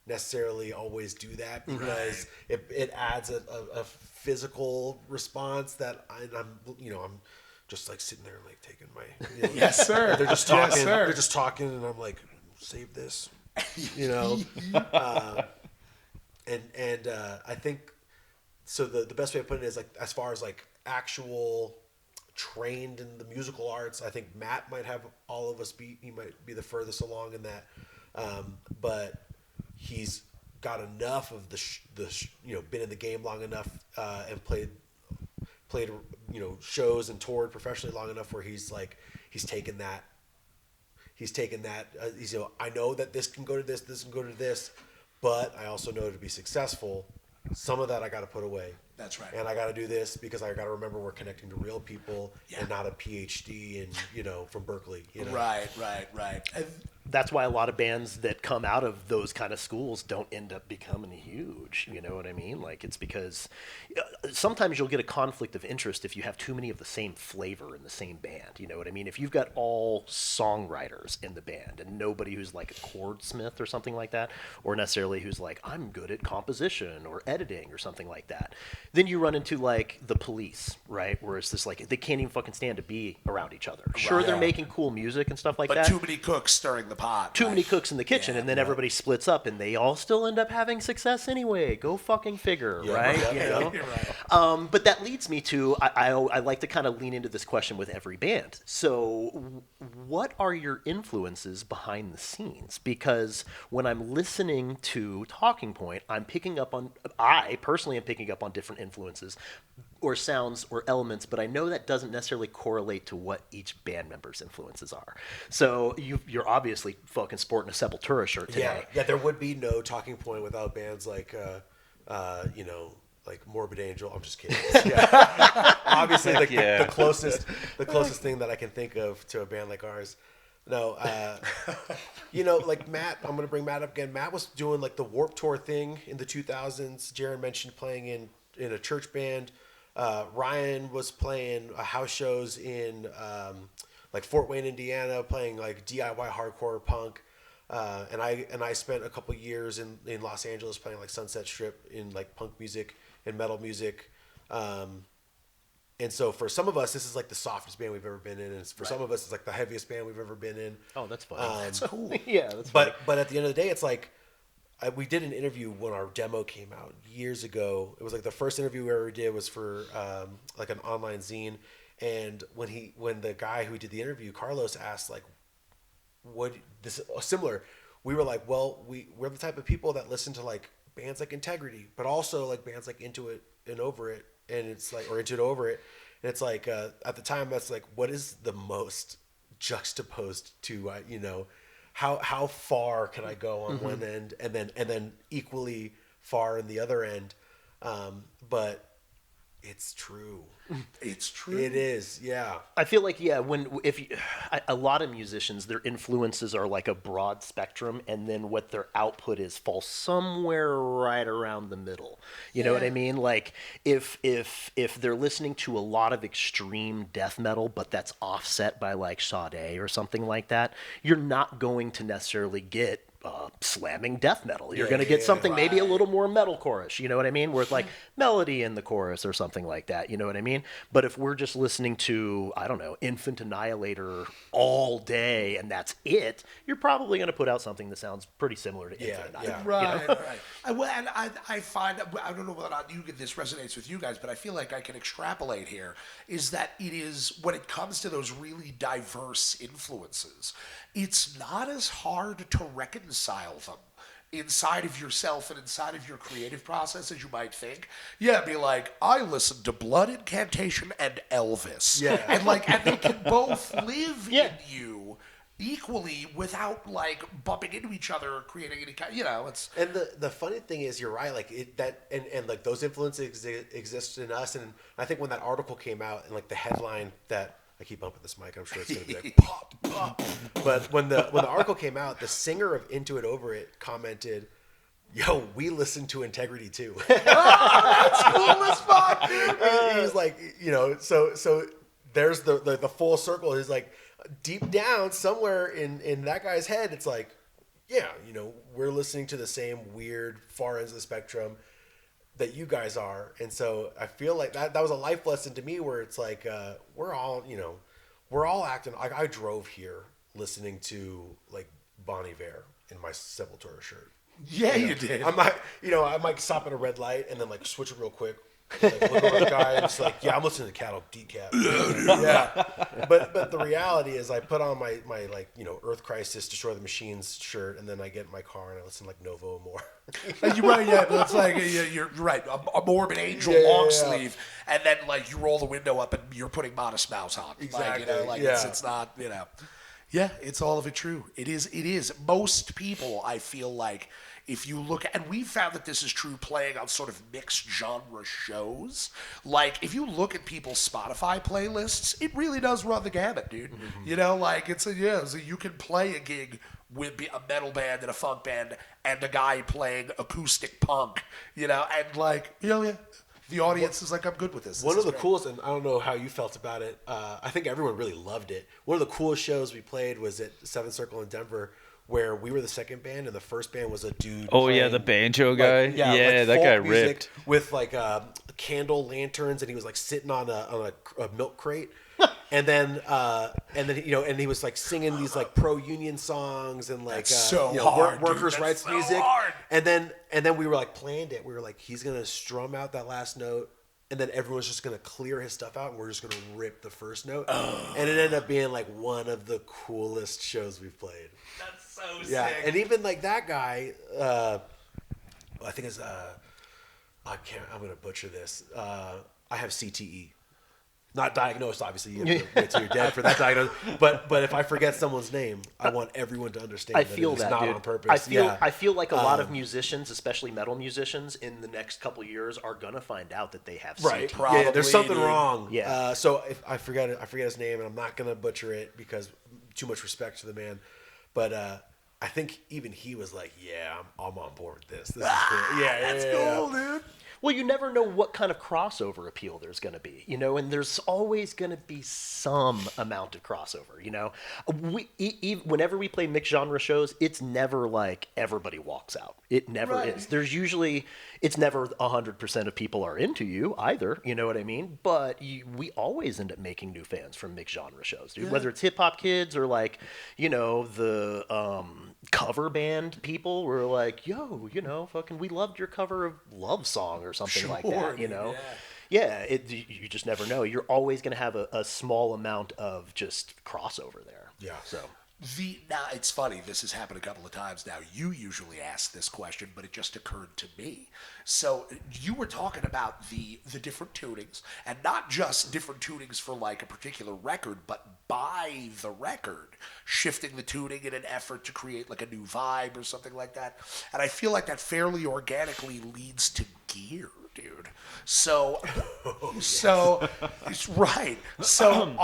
necessarily always do that because it adds a physical response that I'm just like sitting there like taking my yes sir. They're just talking. Yes, sir. They're just talking, and I'm like, save this, And I think so. The best way of putting it is like, as far as like actual trained in the musical arts, I think Matt might have all of us beat. He might be the furthest along in that, but he's got enough of been in the game long enough and played shows and toured professionally long enough where he's taken that. I know that this can go to this can go to this. But I also know to be successful, some of that I got to put away. That's right. And I got to do this because I got to remember we're connecting to real people and not a PhD and from Berkeley. Right. That's why a lot of bands that come out of those kind of schools don't end up becoming huge. You know what I mean? Like, it's because sometimes you'll get a conflict of interest if you have too many of the same flavor in the same band. You know what I mean? If you've got all songwriters in the band and nobody who's like a chordsmith or something like that, or necessarily who's like, I'm good at composition or editing or something like that, then you run into like the Police, right? Where it's just like, they can't even fucking stand to be around each other. Sure, they're making cool music and stuff like that. But too many cooks stirring the pot. Too many cooks in the kitchen, and then everybody splits up, and they all still end up having success anyway. Go fucking figure, right? Right. But that leads me to, I like to kind of lean into this question with every band. So what are your influences behind the scenes? Because when I'm listening to Talking Point, I personally am picking up on different influences or sounds or elements, but I know that doesn't necessarily correlate to what each band member's influences are. So you're obviously fucking sporting a Sepultura shirt today. Yeah, there would be no Talking Point without bands like, like Morbid Angel. I'm just kidding. Yeah. Obviously, the closest thing that I can think of to a band like ours. No, like Matt. I'm gonna bring Matt up again. Matt was doing like the Warped Tour thing in the 2000s. Jaren mentioned playing in a church band. Ryan was playing house shows in like Fort Wayne, Indiana, playing like DIY hardcore punk. And I spent a couple years in Los Angeles playing like Sunset Strip in like punk music and metal music. And so for some of us, this is like the softest band we've ever been in. And for some of us, it's like the heaviest band we've ever been in. Oh, that's fun. That's cool. Yeah, that's fun. But at the end of the day, it's like, we did an interview when our demo came out years ago. It was like the first interview we ever did was for like an online zine. And when the guy who did the interview, Carlos, asked like, what this similar, we were like, well, we're the type of people that listen to like bands like Integrity, but also like bands like Into It and Over It, and it's like, or Into It Over It, and it's like at the time that's like, what is the most juxtaposed to how far can I go on one end and then equally far in the other end, but it's true. It's true. It is, yeah. I feel like a lot of musicians, their influences are like a broad spectrum, and then what their output is falls somewhere right around the middle. You know what I mean? Like if they're listening to a lot of extreme death metal, but that's offset by like Sade or something like that, you're not going to necessarily get slamming death metal. You're going to get something maybe a little more metal chorus, you know what I mean? Where it's like melody in the chorus or something like that, you know what I mean? But if we're just listening to, I don't know, Infant Annihilator all day and that's it, you're probably going to put out something that sounds pretty similar to Infant Annihilator. Right, right. And I find, I don't know whether or not this resonates with you guys, but I feel like I can extrapolate here, is that it is, when it comes to those really diverse influences, it's not as hard to reconcile them inside of yourself and inside of your creative process as you might think. Yeah, be like, I listen to Blood Incantation and Elvis. Yeah. And they can both live in you equally without like bumping into each other or creating any kind, it's. And the funny thing is, you're right, like and like those influences exist in us. And I think when that article came out and like the headline that, I keep bumping this mic, I'm sure it's going to be like pop, pop. But when the article came out, the singer of Into It Over It commented, "Yo, we listen to Integrity too." That's cool as fuck. He was like, so there's the full circle. He's like, deep down somewhere in that guy's head, it's like, yeah, we're listening to the same weird far ends of the spectrum that you guys are. And so I feel like that was a life lesson to me, where it's like, we're all acting like, I drove here listening to like Bon Iver in my Sepultura shirt. Yeah, you did. I might stop at a red light and then like switch it real quick. Like, look over the guy and it's like, yeah, I'm listening to Cattle Decap. Yeah. But the reality is, I put on my like, Earth Crisis, Destroy the Machines shirt, and then I get in my car and I listen to like Novo more. You're right, yeah. It's like, you're right. A Morbid Angel long sleeve, and then like you roll the window up and you're putting Modest Mouse on. Exactly. It's not, Yeah, it's all of it true. It is. Most people, I feel like, if you look at, and we've found that this is true playing on sort of mixed genre shows. Like, if you look at people's Spotify playlists, it really does run the gamut, dude. Mm-hmm. So you can play a gig with a metal band and a funk band and a guy playing acoustic punk, and like, the audience is like, I'm good with this. One of the coolest, and I don't know how you felt about it, I think everyone really loved it. One of the coolest shows we played was at Seventh Circle in Denver, where we were the second band and the first band was a dude. Oh yeah, the banjo guy. Like that guy ripped. With like candle lanterns, and he was like sitting on a milk crate. And then and he was like singing these like pro union songs and like workers' rights music. Hard. And then we were like planned it. We were like, he's gonna strum out that last note, and then everyone's just gonna clear his stuff out, and we're just gonna rip the first note. And it ended up being like one of the coolest shows we've played. That's so sick. Yeah, and even like that guy, I think it's I'm gonna butcher this. I have CTE. Not diagnosed, obviously. You have to wait till you're dead for that diagnosis. But if I forget someone's name, I want everyone to understand I that feel it's that, not dude. on purpose. I feel like a lot of musicians, especially metal musicians, in the next couple of years are gonna find out that they have Right. CTE. Probably, Yeah, there's something dude. wrong. Yeah. So if I forget his name, and I'm not gonna butcher it because too much respect to the man. But I think even he was like, "Yeah, I'm on board with this. This is cool. Yeah, That's yeah. cool, dude. Well, you never know what kind of crossover appeal there's going to be, and there's always going to be some amount of crossover, Whenever we play mixed genre shows, it's never like everybody walks out. It never is. There's usually, it's never 100% of people are into you either, you know what I mean? But we always end up making new fans from mixed genre shows, dude. Whether it's hip hop kids or like, the cover band people were like, yo, fucking, we loved your cover of Love Song or something like that, Yeah, you just never know. You're always going to have a small amount of just crossover there. Yeah. So Now, it's funny. This has happened a couple of times now. You usually ask this question, but it just occurred to me. So you were talking about the different tunings, and not just different tunings for like a particular record, but by the record, shifting the tuning in an effort to create like a new vibe or something like that. And I feel like that fairly organically leads to gear, dude. So, it's right. So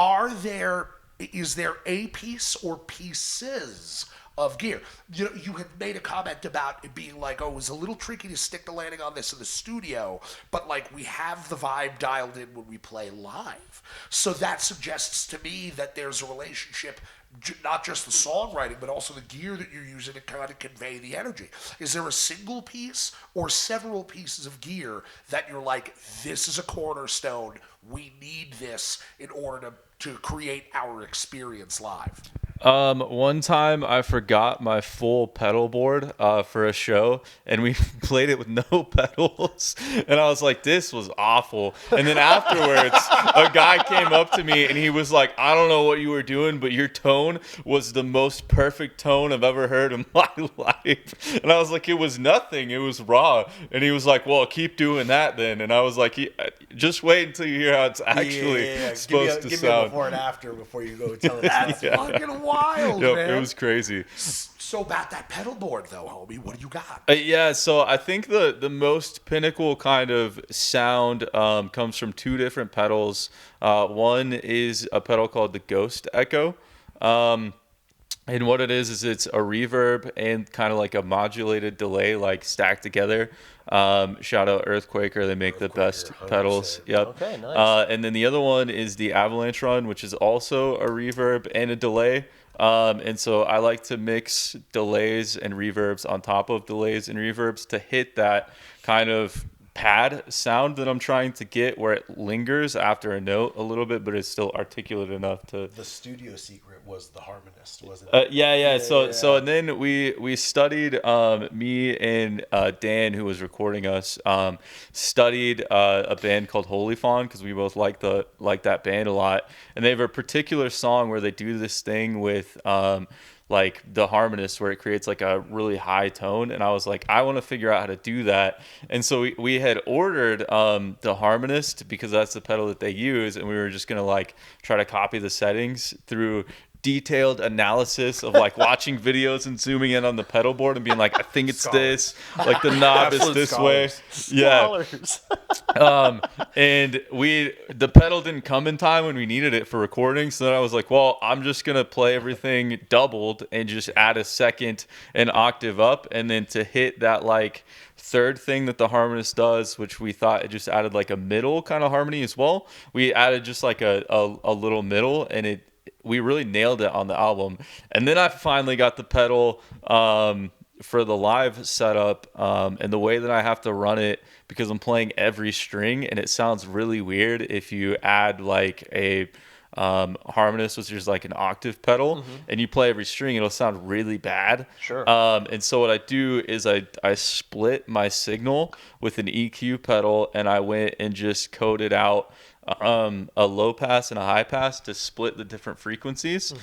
is there a piece or pieces of gear? You had made a comment about it being like, oh, it was a little tricky to stick the landing on this in the studio, but like we have the vibe dialed in when we play live. So that suggests to me that there's a relationship, not just the songwriting, but also the gear that you're using to kind of convey the energy. Is there a single piece or several pieces of gear that you're like, this is a cornerstone, we need this in order to create our experience live? One time I forgot my full pedal board for a show, and we played it with no pedals, and I was like, this was awful. And then afterwards, a guy came up to me, and he was like, I don't know what you were doing, but your tone was the most perfect tone I've ever heard in my life. And I was like, it was nothing. It was raw. And he was like, well, keep doing that then. And I was like, just wait until you hear how it's actually supposed to give sound. me a before and after before you go tell us. That's fucking wild, Yep, man. it was crazy. So about that pedal board, though, homie, what do you got? Yeah, so I think the most pinnacle kind of sound comes from two different pedals. One is a pedal called the Ghost Echo. And what it is it's a reverb and kind of like a modulated delay, like stacked together. Shout out Earthquaker, they make the best 100%. pedals. Yep. Okay, nice. And then the other one is the Avalanche Run, which is also a reverb and a delay. And so I like to mix delays and reverbs on top of delays and reverbs to hit that kind of pad sound that I'm trying to get, where it lingers after a note a little bit, but it's still articulate enough to. The studio secret was the harmonist, wasn't it? Yeah. So and then we studied. Me and Dan, who was recording us, studied a band called Holy Fawn because we both like that band a lot, and they have a particular song where they do this thing with like the harmonist where it creates like a really high tone, and I was like, I want to figure out how to do that. And so we had ordered the harmonist because that's the pedal that they use, and we were just gonna like try to copy the settings through detailed analysis of like watching videos and zooming in on the pedal board and being like, I think it's this, like the knob is Absolute this scholars. way. Yeah. Scholars. And the pedal didn't come in time when we needed it for recording. So then I was like, well, I'm just going to play everything doubled and just add a second an octave up. And then to hit that like third thing that the harmonist does, which we thought it just added like a middle kind of harmony as well, we added just like a little middle, and we really nailed it on the album. And then I finally got the pedal for the live setup, and the way that I have to run it, because I'm playing every string, and it sounds really weird if you add like a harmonist, which is like an octave pedal, and you play every string, it'll sound really bad. Sure. And so what I do is I split my signal with an EQ pedal, and I went and just coded out a low pass and a high pass to split the different frequencies.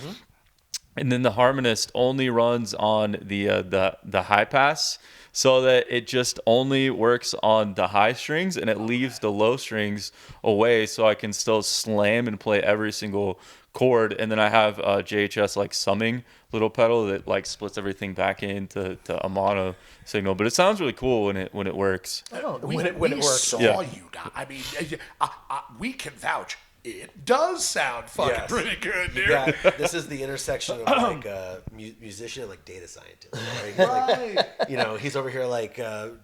And then the harmonist only runs on the high pass, so that it just only works on the high strings and it leaves the low strings away, so I can still slam and play every single chord. And then I have a JHS like summing little pedal that like splits everything back into a mono signal. But it sounds really cool when it works. When it works. Saw Yeah. you guys. I mean, we can vouch. It does sound fucking Yes. pretty good, dude. Yeah, this is the intersection of like musician and like data scientist. Right? Like, he's over here like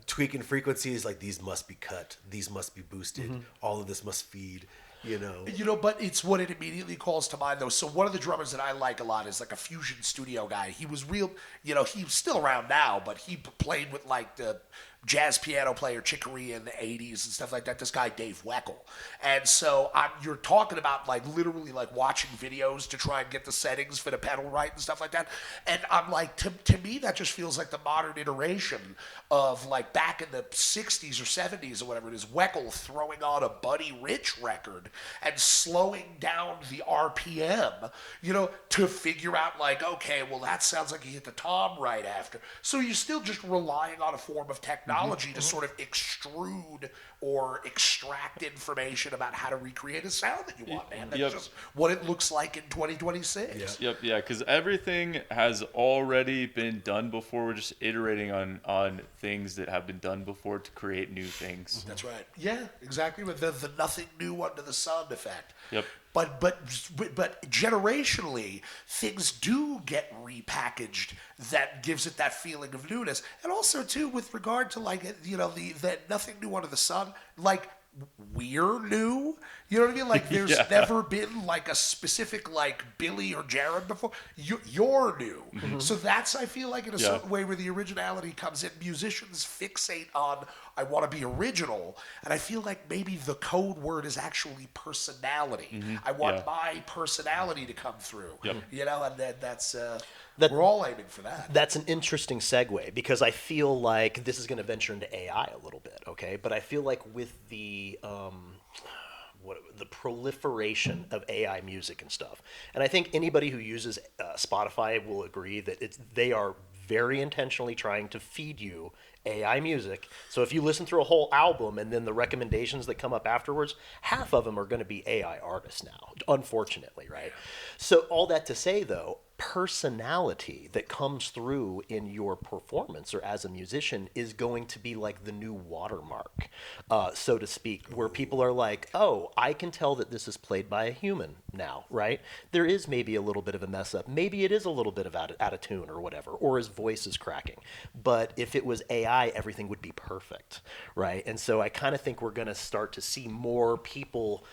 tweaking frequencies. Like these must be cut. These must be boosted. All of this must feed. But it's what it immediately calls to mind, though. So one of the drummers that I like a lot is like a fusion studio guy. He was real, he's still around now, but he played with like the jazz piano player Chick Corea in the 80s and stuff like that. This guy, Dave Weckl. And so you're talking about like literally like watching videos to try and get the settings for the pedal right and stuff like that. And I'm like, to me, that just feels like the modern iteration of like back in the 60s or 70s or whatever it is, Weckl throwing on a Buddy Rich record and slowing down the RPM, to figure out like, okay, well, that sounds like he hit the tom right after. So you're still just relying on a form of technology to sort of extrude or extract information about how to recreate a sound that you want, man. That's just what it looks like in 2026. Yep, yeah, because everything has already been done before. We're just iterating on things that have been done before to create new things. That's right. Yeah, exactly. With the nothing new under the sun effect. Yep. But generationally, things do get repackaged that gives it that feeling of newness. And also, too, with regard to, like, the nothing new under the sun, like, we're new. You know what I mean? Like, there's never been, like, a specific, like, Billy or Jaren before. You're new. So that's, I feel like, in a certain way where the originality comes in. Musicians fixate on, I want to be original. And I feel like maybe the code word is actually personality. I want my personality to come through. And then that's... we're all aiming for that. That's an interesting segue because I feel like this is going to venture into AI a little bit, okay? But I feel like with the proliferation of AI music and stuff, and I think anybody who uses Spotify will agree that they are very intentionally trying to feed you AI music. So if you listen through a whole album and then the recommendations that come up afterwards, half of them are going to be AI artists now, unfortunately, right? So all that to say, though, personality that comes through in your performance or as a musician is going to be like the new watermark, so to speak, where people are like, oh, I can tell that this is played by a human now, right? There is maybe a little bit of a mess up. Maybe it is a little bit of out of tune or whatever, or his voice is cracking. But if it was AI, everything would be perfect, right? And so I kind of think we're going to start to see more people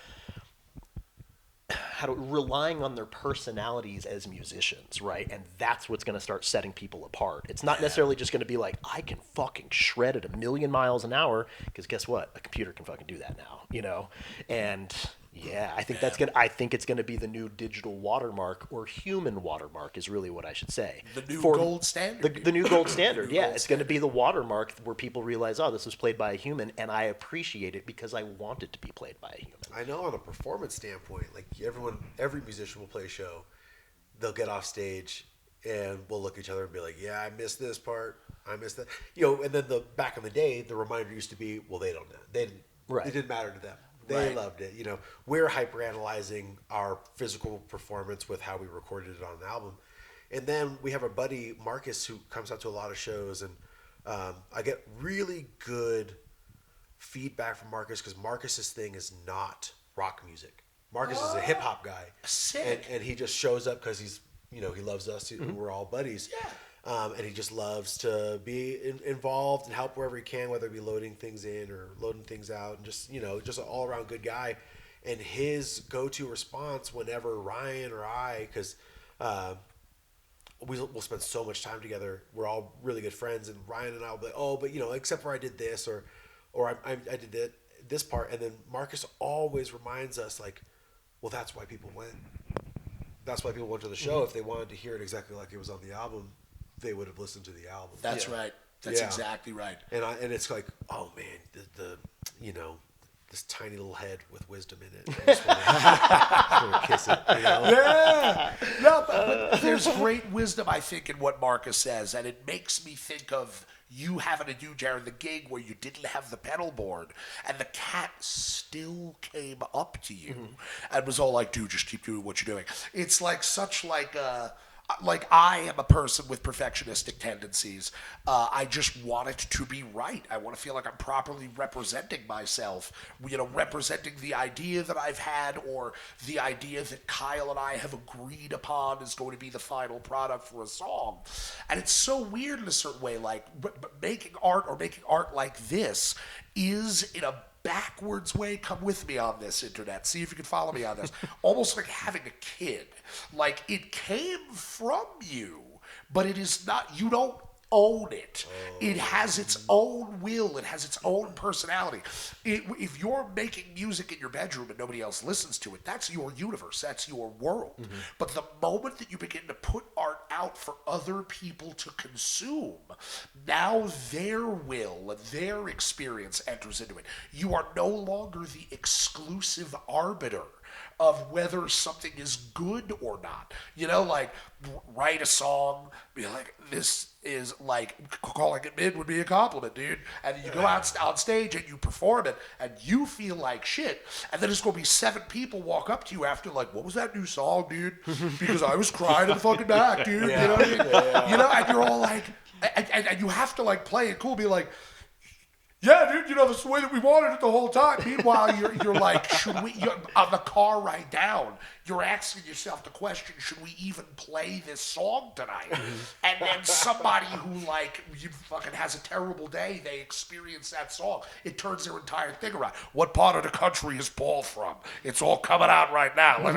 relying on their personalities as musicians, right? And that's what's going to start setting people apart. It's not necessarily just going to be like, I can fucking shred at 1,000,000 miles an hour, because guess what? A computer can fucking do that now, And I think I think it's gonna be the new digital watermark or human watermark is really what I should say. The new gold standard. The new gold standard. It's gonna be the watermark where people realize, oh, this was played by a human, and I appreciate it because I want it to be played by a human. I know on a performance standpoint, like every musician will play a show, they'll get off stage and we'll look at each other and be like, yeah, I missed this part, I missed that, and then back in the day, the reminder used to be, well, they don't know, it didn't matter to them. They loved it. We're hyper-analyzing our physical performance with how we recorded it on an album. And then we have our buddy Marcus who comes out to a lot of shows, and I get really good feedback from Marcus because Marcus's thing is not rock music. Marcus is a hip-hop guy. Sick. And he just shows up because he's, he loves us. We're all buddies. Yeah. And he just loves to be involved and help wherever he can, whether it be loading things in or loading things out, and just just an all-around good guy. And his go-to response whenever Ryan or I, because we'll spend so much time together, we're all really good friends, and Ryan and I will be like, oh, but except for I did this or I did this part, and then Marcus always reminds us like, well, that's why people went. That's why people went to the show. If they wanted to hear it exactly like it was on the album, they would have listened to the album. That's right. That's exactly right. And it's like, oh man, the this tiny little head with wisdom in it. I just want to kiss it. You know? Yeah. No, but there's great wisdom, I think, in what Marcus says, and it makes me think of you having to do, Jaren, the gig where you didn't have the pedal board, and the cat still came up to you and was all like, dude, just keep doing what you're doing. It's like such like I am a person with perfectionistic tendencies. I just want it to be right. I want to feel like I'm properly representing myself, representing the idea that I've had or the idea that Kyle and I have agreed upon is going to be the final product for a song. And it's so weird in a certain way, like making art like this is in a backwards way. Come with me on this, internet. See if you can follow me on this. Almost like having a kid. Like it came from you, but it is not, you don't own it. It has its own will. It has its own personality. If you're making music in your bedroom and nobody else listens to it, that's your universe. That's your world. But the moment that you begin to put art out for other people to consume, now their will and their experience enters into it. You are no longer the exclusive arbiter of whether something is good or not. Like write a song, be like, this is like, calling it mid would be a compliment, dude. And then you go out on stage and you perform it and you feel like shit. And then it's going to be 7 people walk up to you after like, what was that new song, dude? Because I was crying in the fucking back, dude. You know what I mean? And you're all like, and you have to like play it cool, be like, yeah, dude, this is the way that we wanted it the whole time. Meanwhile, you're like, you're on the car ride down, you're asking yourself the question, should we even play this song tonight? And then somebody who, like, you fucking has a terrible day, they experience that song. It turns their entire thing around. What part of the country is Paul from? It's all coming out right now. How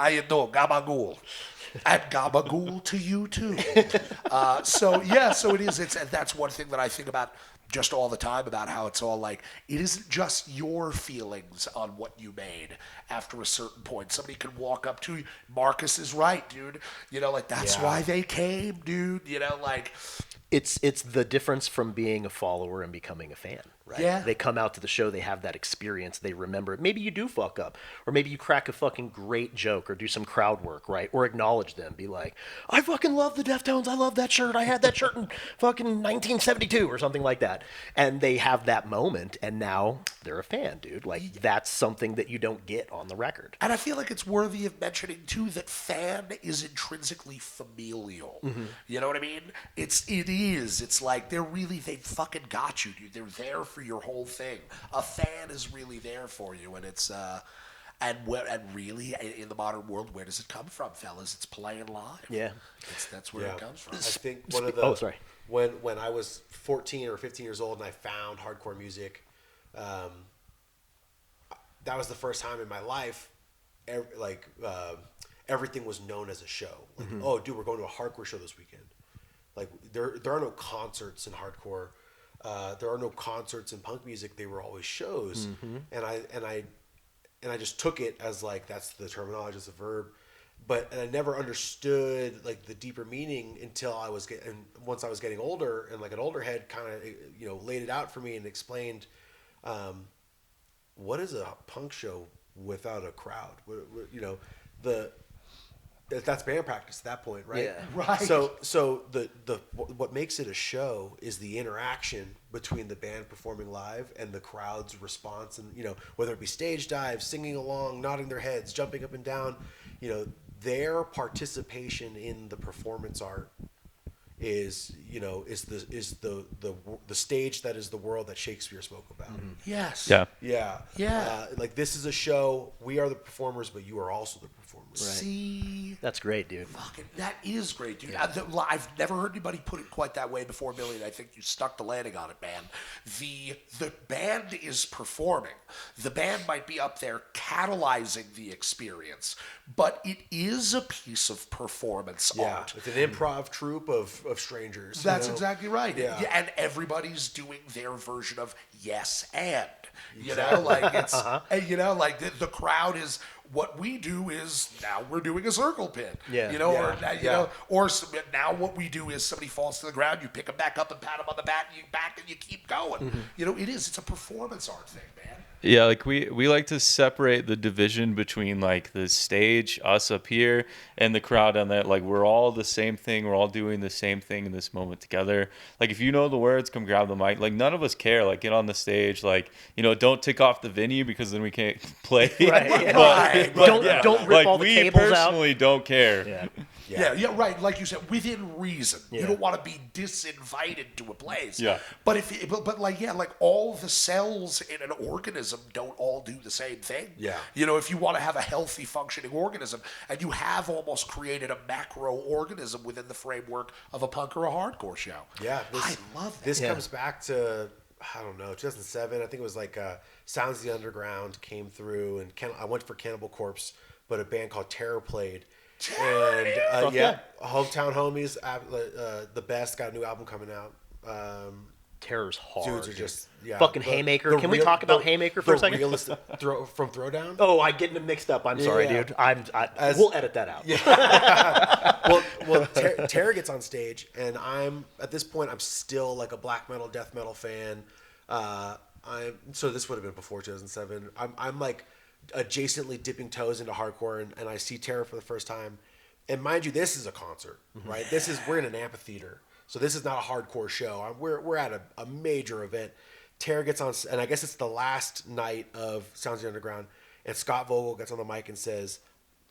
you doing? Gabagool. And gabagool to you, too. So it is. And that's one thing that I think about just all the time, about how it's all like, it isn't just your feelings on what you made after a certain point. Somebody can walk up to you. Marcus is right, dude. That's why they came, dude. It's the difference from being a follower and becoming a fan, right? Yeah. They come out to the show, they have that experience, they remember it. Maybe you do fuck up, or maybe you crack a fucking great joke, or do some crowd work, right? Or acknowledge them, be like, I fucking love the Deftones, I love that shirt, I had that shirt in fucking 1972, or something like that. And they have that moment, and now they're a fan, dude. Like, that's something that you don't get on the record. And I feel like it's worthy of mentioning, too, that fan is intrinsically familial. You know what I mean? It is. It's like they fucking got you, dude. They're there for your whole thing. A fan is really there for you, and it's and really in the modern world, where does it come from, fellas? It's playing live. Yeah, that's where it comes from. I think one of the when I was 14 or 15 years old and I found hardcore music, that was the first time in my life, everything was known as a show. Like, oh, dude, we're going to a hardcore show this weekend. Like there are no concerts in hardcore, there are no concerts in punk music. They were always shows, and I just took it as like that's the terminology, it's a verb, and I never understood like the deeper meaning until once I was getting older, and like an older head kind of laid it out for me and explained, what is a punk show without a crowd? That's band practice at that point, right? Yeah. Right. So what makes it a show is the interaction between the band performing live and the crowd's response, and whether it be stage dives, singing along, nodding their heads, jumping up and down, their participation in the performance art is the stage that is the world that Shakespeare spoke about. Yes. Yeah. Like, this is a show. We are the performers, but you are also the performers. Right. See, That's great, dude. fucking, that is great, dude. I've never heard anybody put it quite that way before, Billy, and I think you stuck the landing on it, man. The band is performing. The band might be up there catalyzing the experience, but it is a piece of performance art. It's an improv troupe of strangers. That's exactly right. Yeah. And everybody's doing their version of yes and. You know, like it's, and, you know, like the crowd is, what we do is now we're doing a circle pin. Yeah. You know, Yeah. or you know, or now what we do is somebody falls to the ground, you pick them back up and pat them on the back, and you keep going. You know, it's a performance art thing, man. Yeah, like we like to separate the division between like the stage, us up here, and the crowd down there. Like we're all the same thing. We're all doing the same thing in this moment together. Like if you know the words, come grab the mic. Like none of us care. Like get on the stage. Like, you know, don't tick off the venue because then we can't play. Right, yeah. Right. Don't rip like all the we cables out. personally don't care. Yeah. Yeah, right. Like you said, within reason. Yeah. You don't want to be disinvited to a place. Yeah. But but like like all the cells in an organism don't all do the same thing. Yeah. You know, if you want to have a healthy functioning organism, and you have almost created a macro organism within the framework of a punk or a hardcore show. Yeah, I love that. This comes back to, I don't know, 2007. I think it was like Sounds of the Underground came through, and I went for Cannibal Corpse, but a band called Terror played. And Hometown Homies, the best, got a new album coming out. Terror's hard. Dudes are just fucking Haymaker. Can we talk about Haymaker for a second? Realistic from Throwdown. Oh, I get them mixed up. I'm sorry, Yeah. dude. We'll edit that out. Well, Terror gets on stage, and at this point I'm still like a black metal, death metal fan. So this would have been before 2007. I'm like adjacently dipping toes into hardcore, and I see Terror for the first time. And mind you, this is a concert, right? We're in an amphitheater, so this is not a hardcore show. We're at a major event. Terror gets on, and I guess it's the last night of Sounds of the Underground, and Scott Vogel gets on the mic and says,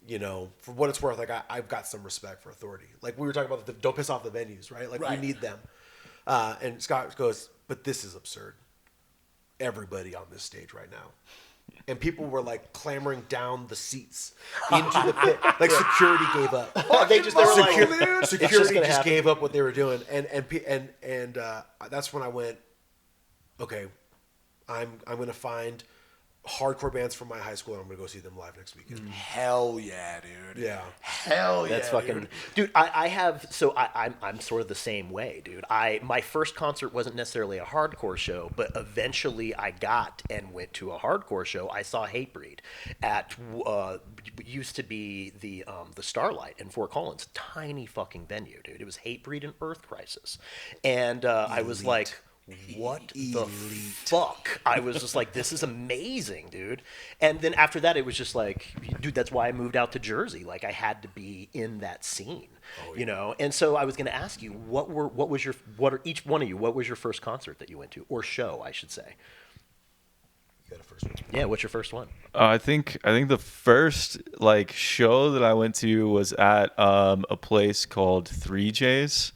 you know, for what it's worth, like I've got some respect for authority. Like we were talking about, don't piss off the venues, right? Like we need them. And Scott goes, but this is absurd. Everybody on this stage right now. And people were like clamoring down the seats into the pit. Like security gave up. they were like, Security just gave up what they were doing. And that's when I went, okay, I'm going to find hardcore bands from my high school, and I'm going to go see them live next weekend. Hell yeah, dude. Yeah. Hell yeah, That's fucking, dude. I'm sort of the same way, dude. My first concert wasn't necessarily a hardcore show, but eventually I got and went to a hardcore show. I saw Hatebreed at used to be the Starlight in Fort Collins, tiny fucking venue, dude. It was Hatebreed and Earth Crisis, and I was like, what the fuck? I was just like, this is amazing, dude. And then after that, it was just like, dude, that's why I moved out to Jersey. Like, I had to be in that scene, you know? And so I was going to ask you, what was your first concert that you went to, or show, I should say? You got a first one? Yeah, what's your first one? I think the first like show that I went to was at a place called 3J's.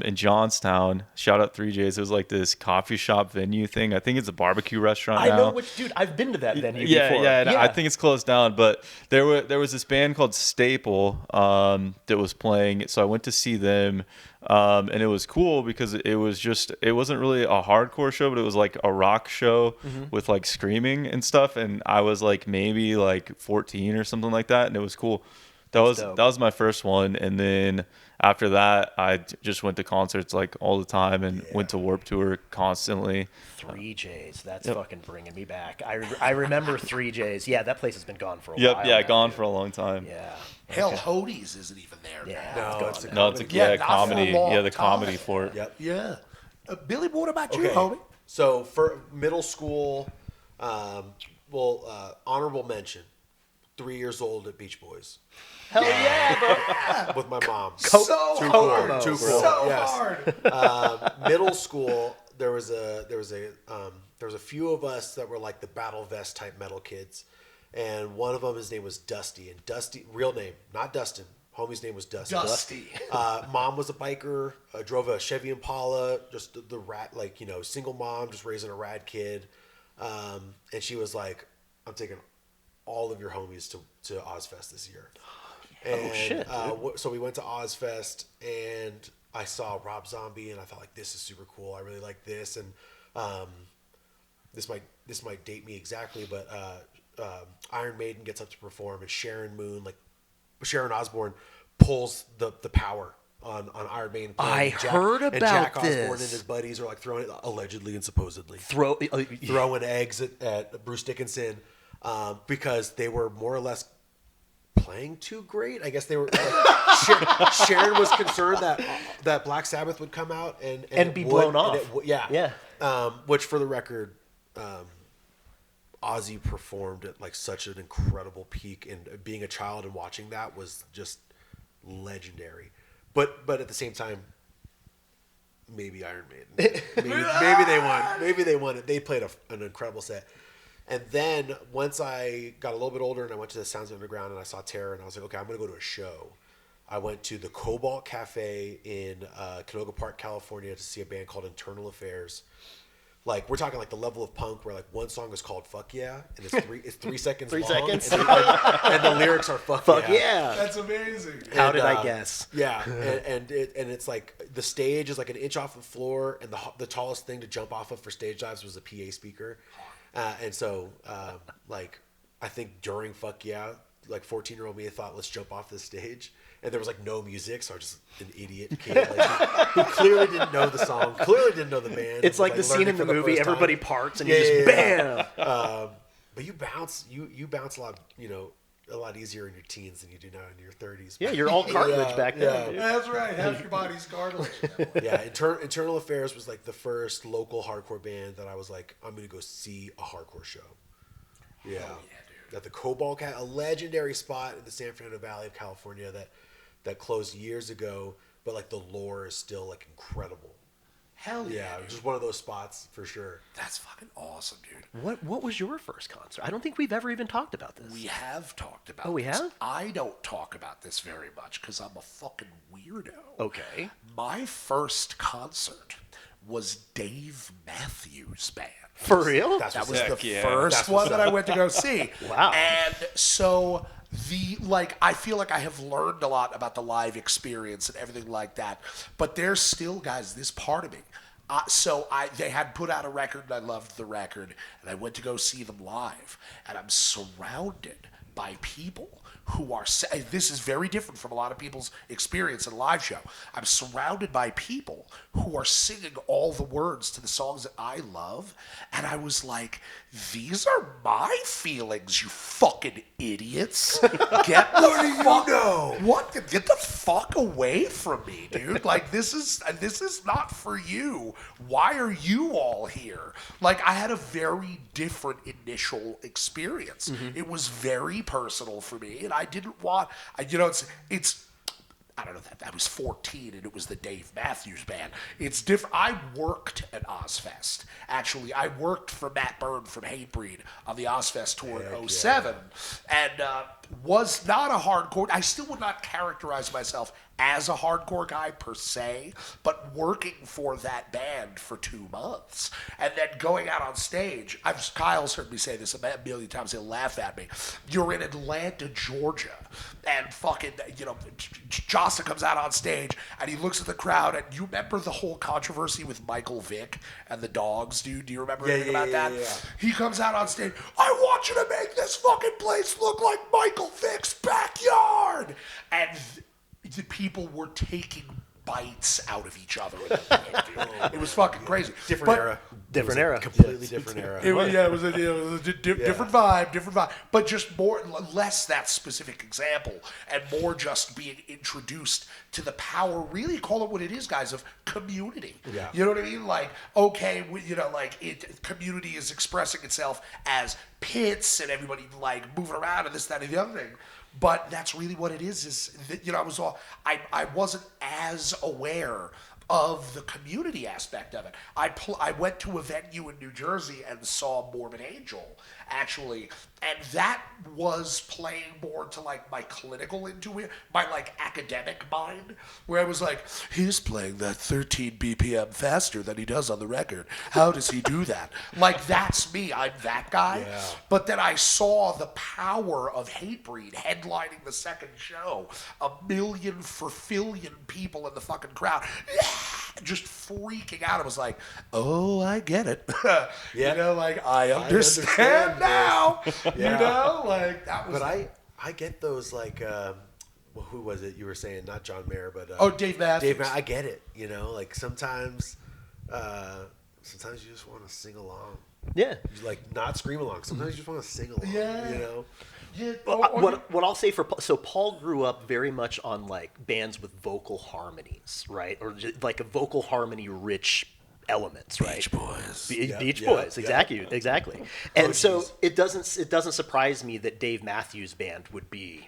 In Johnstown. Shout out 3J's. It was like this coffee shop venue thing. I think it's a barbecue restaurant now. I know which, dude. I've been to that venue yeah, before. Yeah, I think it's closed down. But there was this band called Staple that was playing. So I went to see them, and it was cool because it wasn't really a hardcore show, but it was like a rock show with like screaming and stuff. And I was like maybe like 14 or something like that, and it was cool. That was my first one, and then after that, I just went to concerts like all the time and went to Warped Tour constantly. 3J's, that's fucking bringing me back. I remember 3J's. Yeah, that place has been gone for a while. Yep, yeah, now, gone dude. for a long time. Yeah. Hell, Hody's isn't even there. Yeah. No, it's No, it's not comedy. for a long Yeah, the time. comedy for it. Yep. Yeah. Billy, what about you, Okay. homie? So for middle school, honorable mention, 3 years old at Beach Boys. Hell yeah, bro. With my mom. So Too hard. cool. Too cool. So Yes. hard. Middle school, there was a few of us that were like the battle vest type metal kids, and one of them, his name was Dusty, and Dusty, real name, not Dustin. Homie's name was Dusty. Dusty. Mom was a biker, drove a Chevy Impala, just the rat, like, you know, single mom, just raising a rad kid, and she was like, "I'm taking all of your homies to Ozfest this year." And, shit, so we went to Ozfest, and I saw Rob Zombie, and I thought, like, this is super cool. I really like this, and this might date me exactly, but Iron Maiden gets up to perform, and Sharon Osbourne pulls the power on Iron Maiden. I heard and about Jack Osbourne this. and his buddies are like throwing, allegedly and supposedly, Throwing eggs at Bruce Dickinson because they were more or less playing too great. I guess they were. Sharon was concerned that Black Sabbath would come out and be blown off. Yeah. Which, for the record, Ozzy performed at like such an incredible peak, and being a child and watching that was just legendary. But at the same time, maybe Iron Maiden. Maybe they won. Maybe they won it. They played an incredible set. And then once I got a little bit older and I went to the Sounds Underground and I saw Terror and I was like, okay, I'm going to go to a show. I went to the Cobalt Cafe in Canoga Park, California to see a band called Internal Affairs. Like, we're talking like the level of punk where like one song is called Fuck Yeah and it's 3 seconds 3 long. seconds. And the lyrics are Fuck yeah. That's amazing. How did I guess? Yeah, and it's like the stage is like an inch off the floor, and the tallest thing to jump off of for stage dives was a PA speaker, and so like I think during Fuck Yeah, like 14-year-old me thought, let's jump off this stage, and there was like no music, so I was just an idiot kid like, who clearly didn't know the song, clearly didn't know the band. It's like the scene in the movie, everybody parts and you just bam. But you bounce a lot, a lot easier in your teens than you do now in your 30s. Yeah, you're all cartilage back then. Dude. That's right. Half your body's cartilage. Yeah, Internal Affairs was like the first local hardcore band that I was like, I'm going to go see a hardcore show. Yeah. At the Cobalt Cat, a legendary spot in the San Fernando Valley of California that closed years ago, but like the lore is still like incredible. Hell yeah. Yeah, just one of those spots for sure. That's fucking awesome, dude. What was your first concert? I don't think we've ever even talked about this. We have talked about Oh, we this. have? I don't talk about this very much because I'm a fucking weirdo. Okay. My first concert was Dave Matthews Band. For real? That's That what's was up. the yeah. first That's one what's that I went to go see. Wow. And so I feel like I have learned a lot about the live experience and everything like that. But there's still, guys, this part of me. They had put out a record and I loved the record and I went to go see them live and I'm surrounded by people who are, this is very different from a lot of people's experience at a live show. I'm surrounded by people who are singing all the words to the songs that I love. And I was like, these are my feelings, you fucking idiots. Get the fuck, what? Get the fuck away from me, dude. Like, this is not for you. Why are you all here? Like, I had a very different initial experience. Mm-hmm. It was very personal for me, and I didn't want, it's I don't know that I was 14 and it was the Dave Matthews Band. It's different. I worked at Ozfest. Actually, I worked for Matt Byrne from Hatebreed on the Ozfest tour in 07 and was not a hardcore. I still would not characterize myself as a hardcore guy per se, but working for that band for 2 months and then going out on stage. Kyle's heard me say this a million times. He'll laugh at me. You're in Atlanta, Georgia, and fucking, Josta comes out on stage and he looks at the crowd, and you remember the whole controversy with Michael Vick and the Dogs, dude? Do you remember anything about that? Yeah. He comes out on stage, I want you to make this fucking place look like Michael Vick's backyard. And the people were taking bites out of each other. It was fucking crazy. Different era. Completely different era. It was a different vibe. But just less that specific example, and more just being introduced to the power, really call it what it is, guys, of community. Yeah. You know what I mean? Like, okay, community is expressing itself as pits and everybody like moving around and this, that, and the other thing. But that's really what it is that, I wasn't as aware of the community aspect of it. I went to a venue in New Jersey and saw Morbid Angel, actually, and that was playing more to like my clinical intuition, my like academic mind, where I was like, he's playing that 13 BPM faster than he does on the record. How does he do that? Like, that's me. I'm that guy. Yeah. But then I saw the power of Hatebreed headlining the second show, 1 million for fillion people in the fucking crowd. Just freaking out. I was like, oh, I get it. I understand now. Yeah. Like, that was. But I get those like well, who was it? You were saying not John Mayer, but Dave Matthews. I get it. You know, like sometimes you just want to sing along. Yeah. You like not scream along. Sometimes you just want to sing along. Yeah. You know. Yeah, What I'll say so Paul grew up very much on like bands with vocal harmonies, right? Or just like a vocal harmony rich elements, right? Beach Boys. Beach Boys, exactly. And so it doesn't surprise me that Dave Matthews Band would be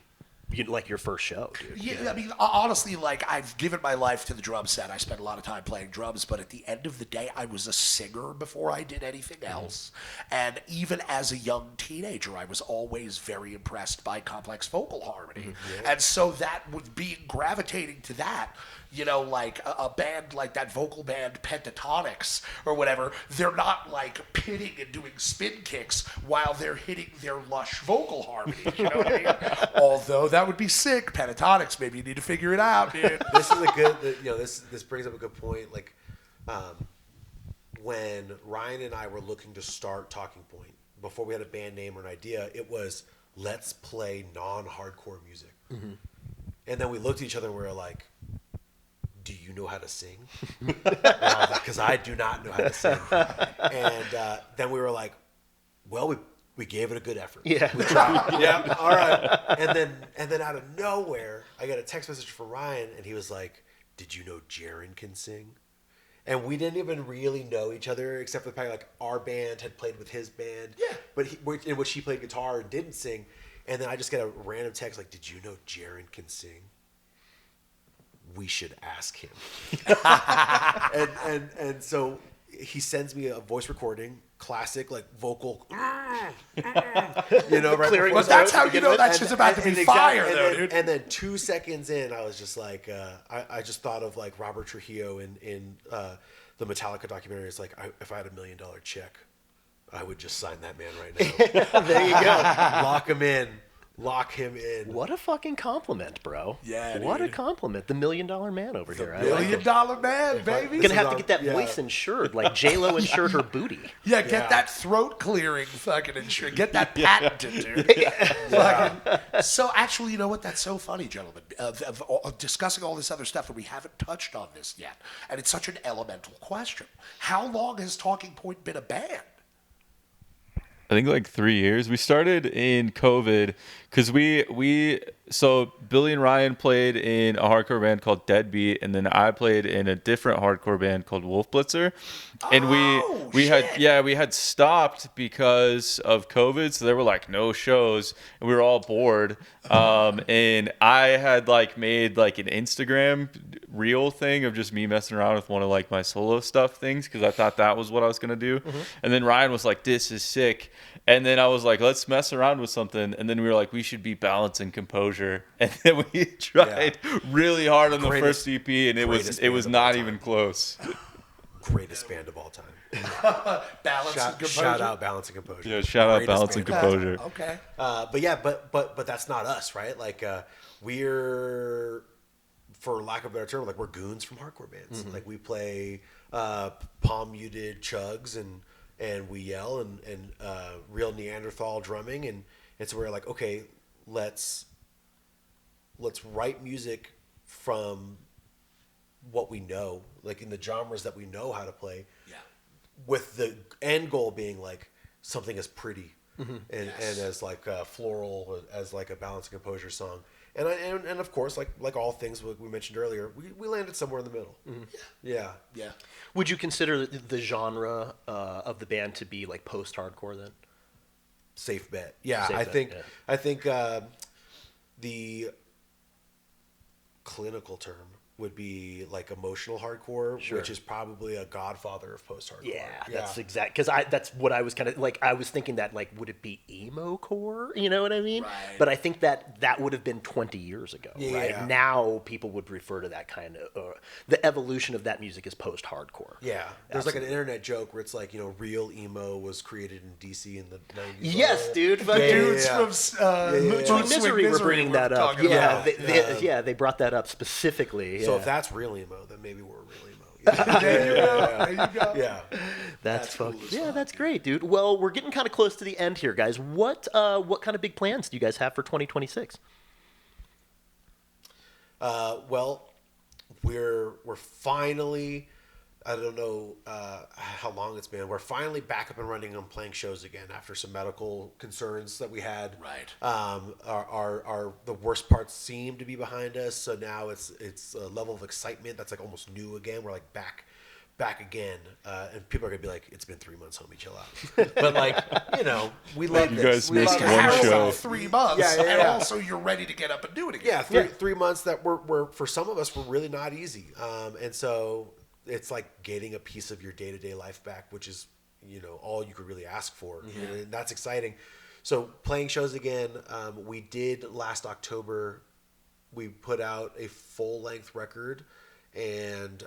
like your first show, dude. Yeah, I mean, honestly, like, I've given my life to the drum set. I spent a lot of time playing drums, but at the end of the day, I was a singer before I did anything else. And even as a young teenager, I was always very impressed by complex vocal harmony. And so that would be gravitating to that. You know, like a band like that vocal band Pentatonics or whatever, they're not like pitting and doing spin kicks while they're hitting their lush vocal harmony. You know what I mean? Although that would be sick. Pentatonics, maybe you need to figure it out, dude. This is a good. This brings up a good point. Like, when Ryan and I were looking to start Talking Point, before we had a band name or an idea, it was let's play non-hardcore music. And then we looked at each other and we were like, do you know how to sing? Because I do not know how to sing. And then we were like, well, we gave it a good effort. Yeah. We tried. Yeah. All right. And then out of nowhere, I got a text message from Ryan, and he was like, did you know Jaren can sing? And we didn't even really know each other, except for the fact like our band had played with his band. Yeah. But in which he played guitar and didn't sing. And then I just got a random text like, did you know Jaren can sing? We should ask him. and so he sends me a voice recording, classic like vocal, you know, right before. But that's how you know that shit's about to be fire, though, dude. And then 2 seconds in, I was just like, I just thought of like Robert Trujillo in the Metallica documentary. It's like, if I had $1 million check, I would just sign that man right now. There you go. Lock him in. What a fucking compliment, bro. Yeah, What dude. a compliment. The $1 Million Man over here. I $1 like million it. man, baby. You're going to have to get that voice insured, like J-Lo insured her booty. Yeah, get that throat clearing fucking insured. Get that patented, dude. Fucking- So actually, you know what? That's so funny, gentlemen. Of discussing all this other stuff, and we haven't touched on this yet. And it's such an elemental question. How long has Talking Point been a band? I think like 3 years. We started in COVID because so Billy and Ryan played in a hardcore band called Deadbeat, and then I played in a different hardcore band called Wolf Blitzer. And we had stopped because of COVID, so there were like no shows, and we were all bored. And I had like made like an Instagram reel thing of just me messing around with one of like my solo stuff things because I thought that was what I was gonna do. And then Ryan was like, "This is sick." And then I was like, let's mess around with something. And then we were like, we should be balance and composure. And then we tried really hard on the first EP, and it was not even close. Greatest band of all time. Balance and composure. Shout out Balance and Composure. Yeah, shout out Greatest Balance and band. Composure. Okay. But that's not us, right? Like we're, for lack of a better term, like we're goons from hardcore bands. Like we play palm muted chugs and we yell and real Neanderthal drumming and so we're like, okay, let's write music from what we know, like in the genres that we know how to play. Yeah. With the end goal being like something as pretty and as like floral as like a Balance and Composure song. And of course, like all things we mentioned earlier, we landed somewhere in the middle. Yeah. Would you consider the genre of the band to be like post-hardcore then? Safe bet. Yeah, Safe I bet, think yeah. I think the clinical term would be like emotional hardcore, which is probably a godfather of post-hardcore. Yeah, that's exact. Because that's what I was kind of like. I was thinking that like, would it be emo core? You know what I mean? Right. But I think that would have been 20 years ago. Yeah. Right now, people would refer to that kind of the evolution of that music as post-hardcore. Yeah, there's like an internet joke where it's like, you know, real emo was created in DC in the 90s. Yes, dude. Dudes from Mood Mood Swing Misery were bringing that up. talking about. They brought that up specifically. So yeah. if that's real emo, then maybe we're real emo. There you go. Yeah. That's cool fucking, as yeah, fuck, that's great, dude. Well, we're getting kind of close to the end here, guys. What kind of big plans do you guys have for 2026? Well, we're finally. I don't know how long it's been. We're finally back up and running and playing shows again after some medical concerns that we had. Right. Our the worst parts seem to be behind us. So now it's a level of excitement that's like almost new again. We're like back again, and people are gonna be like, "It's been 3 months, homie, chill out." But like, we love You this. guys We missed love one this. show. 3 months, Yeah, and yeah. also you're ready to get up and do it again. Yeah, three months that were for some of us were really not easy, and so it's like getting a piece of your day-to-day life back, which is all you could really ask for, and that's exciting. So playing shows again, we did last October. We put out a full-length record, and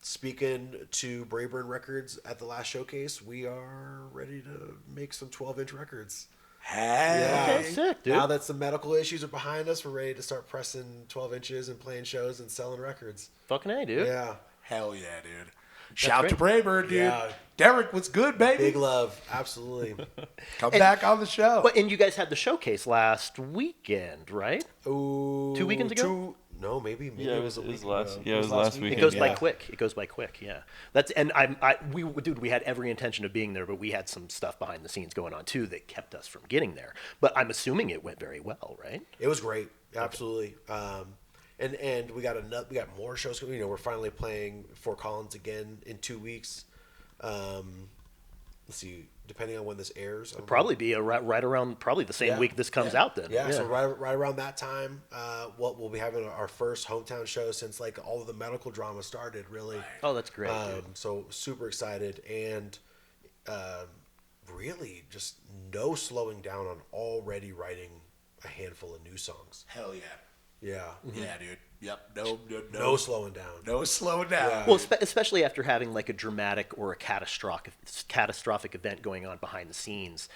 speaking to Braeburn Records at the last showcase, we are ready to make some 12-inch records. Hey. Okay, sick, dude. Now that some medical issues are behind us, we're ready to start pressing 12 inches and playing shows and selling records. Fucking A, dude. Yeah. Hell yeah, dude. Shout to Braeburn, dude. Yeah. Derek, what's good, baby? Big love. Absolutely. Come back on the show. But and you guys had the showcase last weekend, right? Ooh, 2 weekends ago? No, maybe Yeah, it was a week last. ago. Yeah, it was last week. weekend. It goes by yeah. quick. It goes by quick. Yeah, we had every intention of being there, but we had some stuff behind the scenes going on too that kept us from getting there. But I'm assuming it went very well, right? It was great. Absolutely. And we got more shows. We're finally playing Fort Collins again in 2 weeks. Let's see, depending on when this airs, It'll probably be right around probably the same week this comes out. Then Yeah, so right around that time, we'll be having our first hometown show since like all of the medical drama started. Really. Oh, that's great, dude. So super excited, and really just no slowing down on already writing a handful of new songs. Hell yeah. Yeah. Yeah, dude. Yep. No slowing down. No slowing down. Yeah. Well, especially after having like a dramatic or a catastrophic event going on behind the scenes.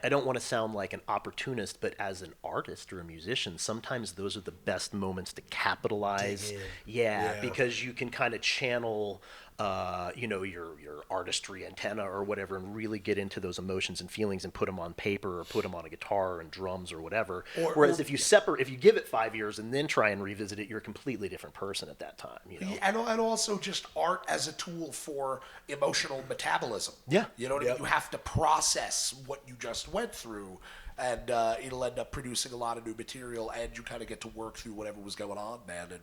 I don't want to sound like an opportunist, but as an artist or a musician, sometimes those are the best moments to capitalize. Dig in. Yeah, Yeah. because you can kind of channel, your artistry antenna or whatever, and really get into those emotions and feelings and put them on paper or put them on a guitar and drums or whatever. Whereas if you give it 5 years and then try and revisit it, you're a completely different person at that time. And also just art as a tool for emotional metabolism. Yeah. You know what I mean? You have to process what you just went through, and it'll end up producing a lot of new material, and you kind of get to work through whatever was going on, man. And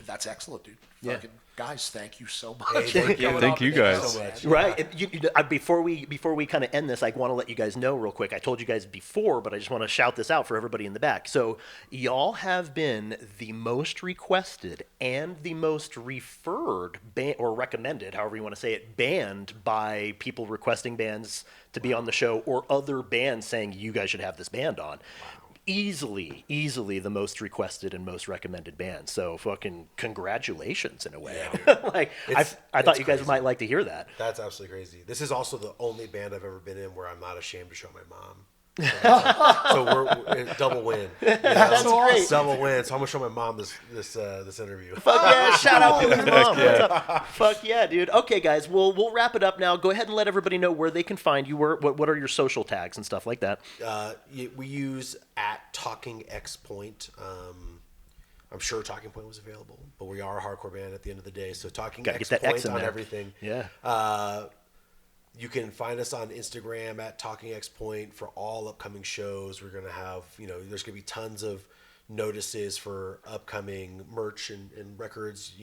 that's excellent, dude. Yeah. Fucking guys, thank you so much. Hey, thank for you. coming Thank on you the show, guys. man. Right. Before we kind of end this, I want to let you guys know real quick. I told you guys before, but I just want to shout this out for everybody in the back. So y'all have been the most requested and the most referred or recommended, however you want to say it, band by people requesting bands to be on the show or other bands saying you guys should have this band on. Easily the most requested and most recommended band. So fucking congratulations in a way. Like I thought you guys crazy. might like to hear that. That's absolutely crazy. This is also the only band I've ever been in where I'm not ashamed to show my mom. So we're double win. That's great. Double win. So I'm gonna show my mom this interview. Fuck yeah! Shout out to his mom. What's up? Fuck yeah, dude. Okay, guys, we'll wrap it up now. Go ahead and let everybody know where they can find you. What are your social tags and stuff like that? We use @TalkingXPoint. I'm sure Talking Point was available, but we are a hardcore band at the end of the day. So Talking Gotta X get that X Point in on there. everything. Yeah. You can find us on Instagram @TalkingXPoint for all upcoming shows. We're gonna have, there's gonna be tons of notices for upcoming merch and records.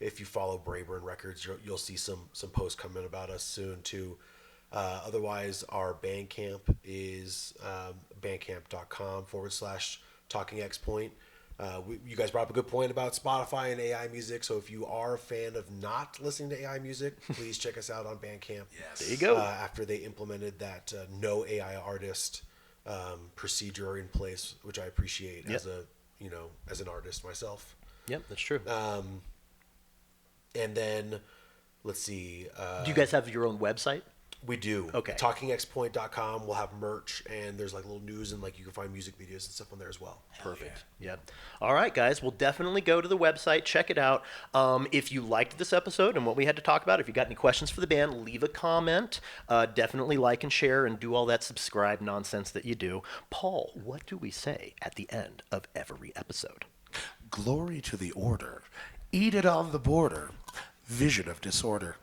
If you follow Braeburn Records, you'll see some posts coming about us soon too. Otherwise, our Bandcamp is bandcamp.com/TalkingXPoint. You guys brought up a good point about Spotify and AI music. So if you are a fan of not listening to AI music, please check us out on Bandcamp. Yes. There you go. After they implemented that no AI artist procedure in place, which I appreciate as an artist myself. Yep, that's true. And then let's see. Do you guys have your own website? We do. Okay. TalkingXPoint.com will have merch, and there's like little news, and like you can find music videos and stuff on there as well. Perfect. Yep. All right, guys. We'll definitely go to the website, check it out. If you liked this episode and what we had to talk about, if you got any questions for the band, leave a comment. Definitely like and share and do all that subscribe nonsense that you do. Paul, what do we say at the end of every episode? Glory to the order. Eat it on the border. Vision of disorder.